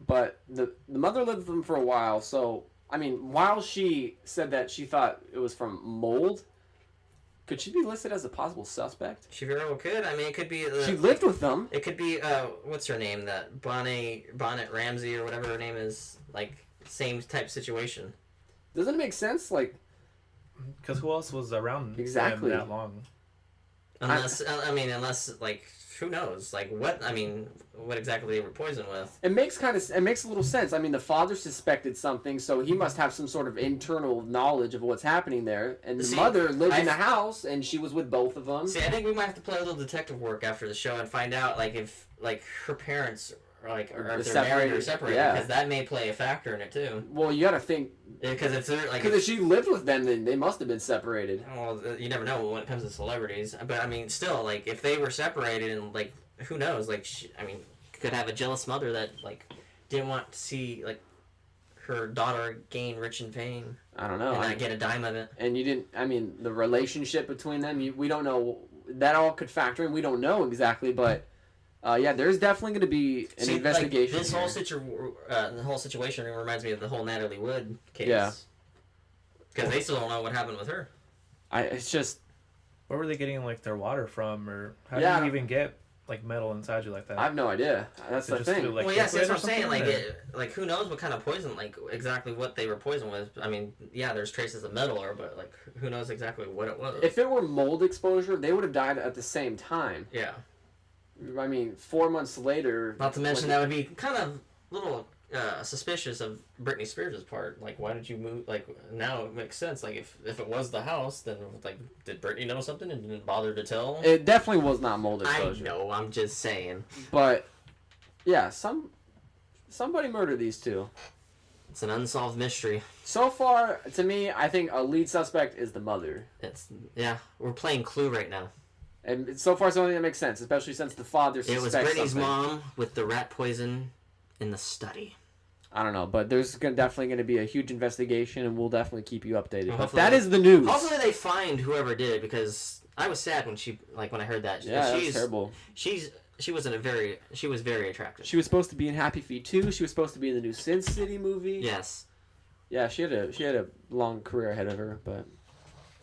But the mother lived with them for a while, so I mean, while she said that she thought it was from mold, could she be listed as a possible suspect? She very well could. I mean, it could be. She lived with them. It could be. What's her name? That Bonnet Ramsey or whatever her name is. Like same type situation. Doesn't it make sense? Like, because who else was around exactly them that long? Unless like who knows? Like what? I mean, what exactly they were poisoned with? It makes a little sense. I mean, the father suspected something, so he must have some sort of internal knowledge of what's happening there. And the mother lived in the house, and she was with both of them. See, I think we might have to play a little detective work after the show and find out like if like her parents or if they're married or separated, because that may play a factor in it too. Well, you got to think because if she lived with them, then they must have been separated. Well, you never know when it comes to celebrities, but I mean, still, like if they were separated and like who knows, like could have a jealous mother that like didn't want to see like her daughter gain rich and fame. I don't know. And not get a dime of it. And you didn't. I mean, the relationship between them. We don't know. That all could factor in. We don't know exactly, but. Yeah, there's definitely going to be an investigation. Like, the whole situation reminds me of the whole Natalie Wood case. Yeah. Because they still don't know what happened with her. It's just. Where were they getting like their water from, or how do you even get like metal inside you like that? I have no idea. That's the thing. Well, yes, that's what I'm saying. Like who knows what kind of poison, like exactly what they were poisoned with. I mean, yeah, there's traces of metal, but like who knows exactly what it was. If it were mold exposure, they would have died at the same time. Yeah. I mean, 4 months later. Not to mention that would be kind of little suspicious of Britney Spears' part. Like, why did you move? Like, now it makes sense. Like, if it was the house, then like, did Britney know something and didn't bother to tell? It definitely was not mold I exposure. know. I'm just saying. But yeah, somebody murdered these two. It's an unsolved mystery. So far, to me, I think a lead suspect is the mother. We're playing Clue right now. And so far, it's the only thing that makes sense, especially since the father It was suspects Britney's something. mom with the rat poison in the study. I don't know, but there's definitely going to be a huge investigation, and we'll definitely keep you updated. Well, But hopefully- that is the news. Hopefully they find whoever did it, because I was sad when when I heard that. Yeah, that's she's terrible. she was very attractive. She was supposed to be in Happy Feet 2. She was supposed to be in the new Sin City movie. Yes. Yeah, she had a long career ahead of her, but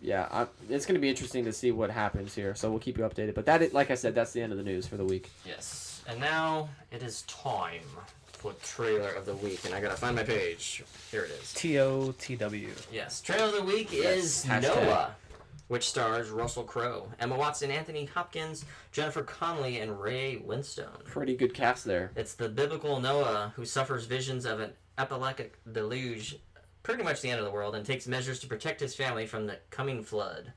yeah, it's going to be interesting to see what happens here. So we'll keep you updated. But like I said, that's the end of the news for the week. Yes. And now it is time for trailer of the week, and I gotta find my page. Here it is. TOTW. Yes. Trailer of the week is Hashtag. Noah, which stars Russell Crowe, Emma Watson, Anthony Hopkins, Jennifer Connelly, and Ray Winstone. Pretty good cast there. It's the biblical Noah who suffers visions of an epileptic deluge, pretty much the end of the world, and takes measures to protect his family from the coming flood.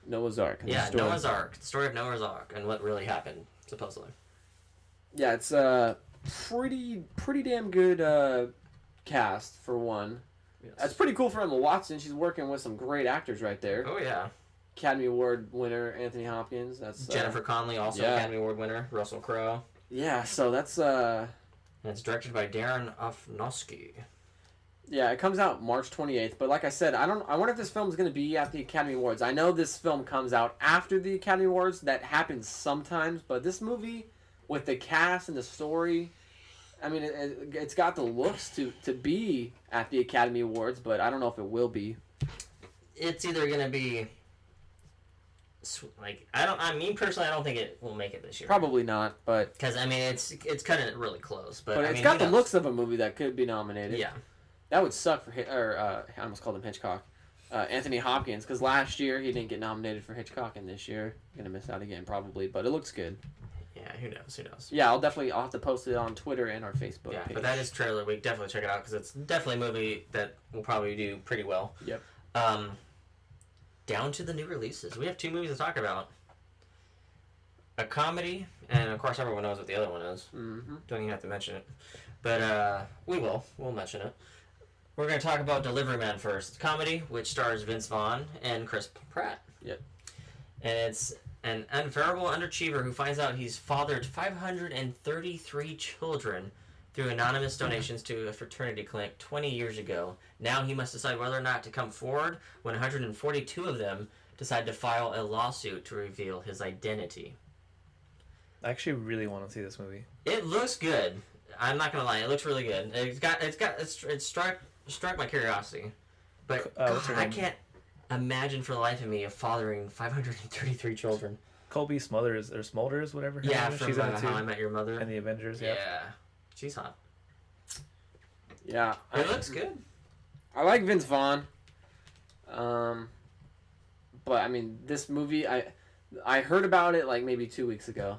Noah's Ark. Yeah, The story. Noah's Ark. The story of Noah's Ark and what really happened, supposedly. Yeah, it's a pretty damn good cast for one. Yes. That's pretty cool for Emma Watson. She's working with some great actors right there. Oh, yeah. Academy Award winner Anthony Hopkins. That's Jennifer Connelly, also yeah. Academy Award winner. Russell Crowe. Yeah, so that's And it's directed by Darren Aronofsky. yeah, it comes out March 28th. But like I said, I wonder if this film is going to be at the Academy Awards. I know this film comes out after the Academy Awards. That happens sometimes, but this movie with the cast and the story, I mean, it's got the looks to be at the Academy Awards, but I don't know if it will be. It's either going to be... Like, me personally, I don't think it will make it this year. Probably not, but Because, I mean, it's kind of really close. But, but I it's mean, got who the knows? looks of a movie that could be nominated. Yeah. That would suck for I almost called him Hitchcock. Anthony Hopkins, because last year he didn't get nominated for Hitchcock, and this year gonna miss out again probably. But it looks good. Yeah, who knows? Who knows? Yeah, I'll have to post it on Twitter and our Facebook Yeah, page. but that is trailer week. Definitely check it out because it's definitely a movie that will probably do pretty well. Yep. Down to the new releases. We have 2 movies to talk about. A comedy, and of course everyone knows what the other one is. Mm-hmm. Don't even have to mention it. But we will. We'll mention it. We're going to talk about Delivery Man first. It's a comedy, which stars Vince Vaughn and Chris Pratt. Yep. And it's an unbearable underachiever who finds out he's fathered 533 children through anonymous donations to a fraternity clinic 20 years ago. Now he must decide whether or not to come forward when 142 of them decide to file a lawsuit to reveal his identity. I actually really want to see this movie. It looks good. I'm not gonna lie, it looks really good. It struck my curiosity, but what's her God, I name? can't imagine for the life of me of fathering 533 children. Colby Smothers or Smolders, whatever. her Yeah, name is. from she's in it How I too. Met Your Mother. And the Avengers. Yeah, Yeah. she's hot. Yeah. It looks good. I like Vince Vaughn. But I mean, this movie, I heard about it like maybe 2 weeks ago.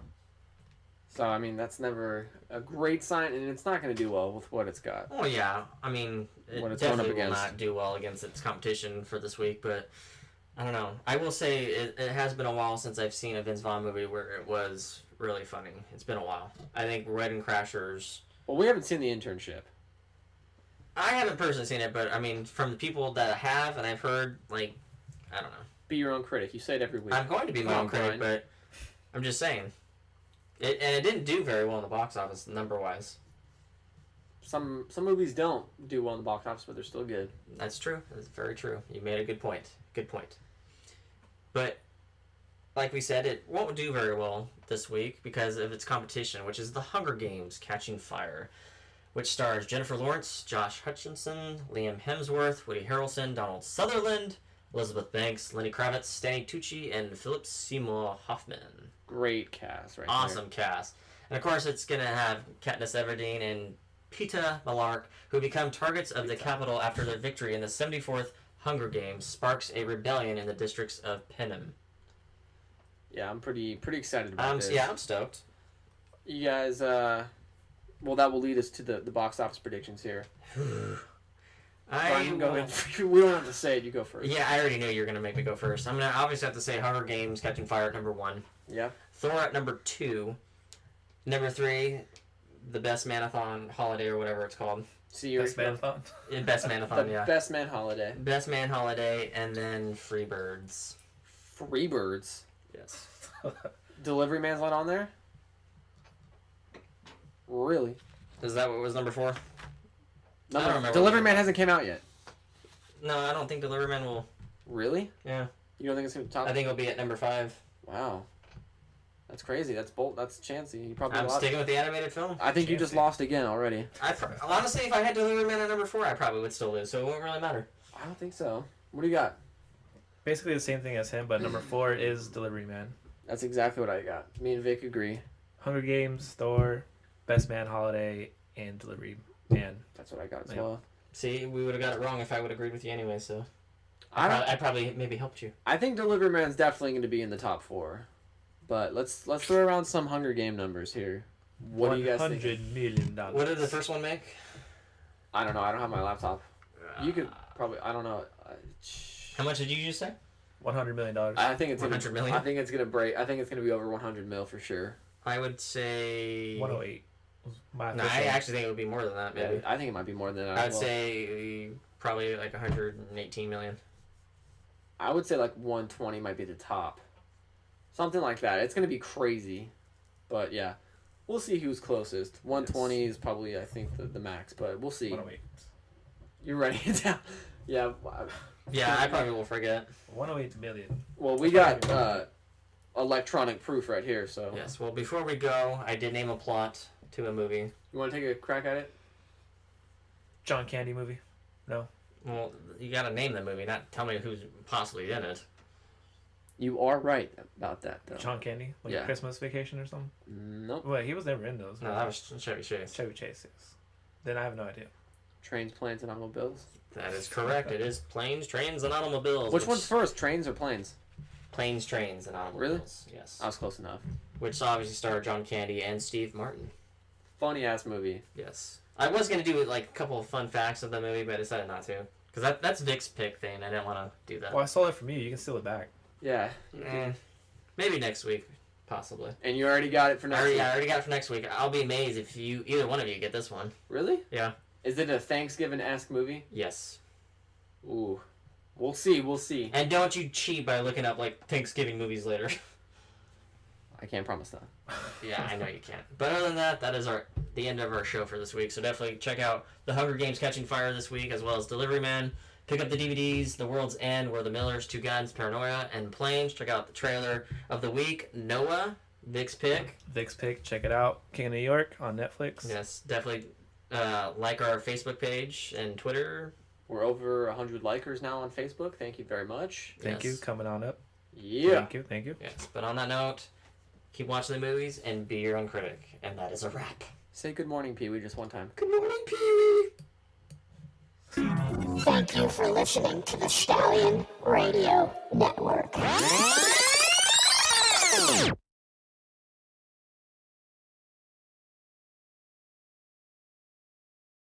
So I mean, that's never a great sign, and it's not going to do well with what it's got. Oh yeah, I mean, it What it's going up definitely will against. not do well against its competition for this week. But I don't know. I will say it has been a while since I've seen a Vince Vaughn movie where it was really funny. It's been a while. I think Wedding Crashers. Well, we haven't seen The Internship. I haven't personally seen it, but I mean, from the people that have, and I've heard, like, I don't know. Be your own critic. You say it every week. I'm going to be my Oh, own critic, fine. but I'm just saying. It didn't do very well in the box office, number-wise. Some movies don't do well in the box office, but they're still good. That's true. That's very true. You made a good point. Good point. But, like we said, it won't do very well this week because of its competition, which is The Hunger Games: Catching Fire, which stars Jennifer Lawrence, Josh Hutcherson, Liam Hemsworth, Woody Harrelson, Donald Sutherland, Elizabeth Banks, Lenny Kravitz, Stanley Tucci, and Philip Seymour Hoffman. Great cast, right Awesome cast. And of course, it's going to have Katniss Everdeen and Peeta Mellark, who become targets of the Capitol after their victory in the 74th Hunger Games sparks a rebellion in the districts of Panem. Yeah, I'm pretty excited about this. Yeah, I'm stoked. You guys, Well, that will lead us to the box office predictions here. Brian, I go in. We don't have to say it. You go first. Yeah, I already knew you were gonna make me go first. I'm gonna obviously have to say Hunger Games: Catching Fire at number 1. Yeah. Thor at number 2. Number 3, the Best Manathon Holiday or whatever it's called. See, you're Best Manathon. Best Manathon, the yeah. Best Man Holiday. Best Man Holiday, and then Freebirds. Freebirds. Yes. Delivery Man's not on there. Really? Is that what was number 4? I don't remember. Delivery Man hasn't came out yet. No, I don't think Delivery Man will. Really? Yeah. You don't think it's gonna be top? I think it'll be at number 5. Wow. That's crazy. That's bold. That's chancy. You probably I'm lost. sticking with the animated film. I think you just Chancy. lost again already. Honestly, if I had Delivery Man at number 4, I probably would still lose, so it won't really matter. I don't think so. What do you got? Basically the same thing as him, but number 4 is Delivery Man. That's exactly what I got. Me and Vic agree. Hunger Games, Thor, Best Man Holiday, and Delivery Man. That's what I got as Yeah. well. See, we would have got it wrong if I would have agreed with you anyway, so. I I probably maybe helped you. think Delivery Man's definitely going to be in the top 4. But let's throw around some Hunger Game numbers here. What do you guys think? $100 million. What did the first one make? I don't know. I don't have my laptop. You could probably. I don't know. How much did you just say? $100 million. I think it's 100 million? I think it's gonna break. I think it's gonna be over 100 mil for sure. I would say 108 was my No, official. I actually think it would be more than that. Maybe. Yeah, I think it might be more than that. I as would well. say probably like 118 million. I would say like 120 might be the top. Something like that. It's gonna be crazy, but yeah, we'll see who's closest. 120 is probably I think the max, but we'll see. 108. You're writing it down. Yeah. Yeah, I probably will forget. 108 million. Well, we got electronic proof right here. So Yes. Well, before we go, I did name a plot to a movie. you want to take a crack at it? John Candy movie. Well, you gotta name the movie, not tell me who's possibly in it. You are right about that, though. John Candy, like Yeah. Christmas Vacation or something. Nope. Wait, he was never in those. No, that was Chevy Chase. Chevy Chase. Yes. Then I have no idea. Trains, planes, and automobiles. That is correct. It is planes, trains, and automobiles. Which one's first, trains or planes? Planes, trains, and automobiles. Yes. I was close enough. Which obviously starred John Candy and Steve Martin. Funny ass movie. Yes. I was gonna do like a couple of fun facts of the movie, but I decided not to. Because that's Vic's pick thing. I didn't want to do that. Well, I stole it from you. You can steal it back. Yeah. Maybe next week, possibly. And you already got it for next week. I already got it for next week. I'll be amazed if either one of you get this one. Really? Yeah. Is it a Thanksgiving-esque movie? Yes. Ooh. We'll see. We'll see. And don't you cheat by looking up like Thanksgiving movies later. I can't promise that. Yeah, I know you can't. But other than that, that is the end of our show for this week. So definitely check out The Hunger Games: Catching Fire this week, as well as Delivery Man. Pick up the DVDs, The World's End, Where the Millers, Two Guns, Paranoia, and Planes. Check out the trailer of the week, Noah, Vic's pick. Vic's pick. Check it out. King of New York on Netflix. Yes, definitely like our Facebook page and Twitter. We're over 100 likers now on Facebook. Thank you very much. Thank Yes. you. Coming on up. Yeah. Thank you. Thank you. Yes, but on that note, keep watching the movies and be your own critic. And that is a wrap. Say good morning, Pee-wee, just one time. Good morning, Pee-wee. Thank you for listening to the Stallion Radio Network.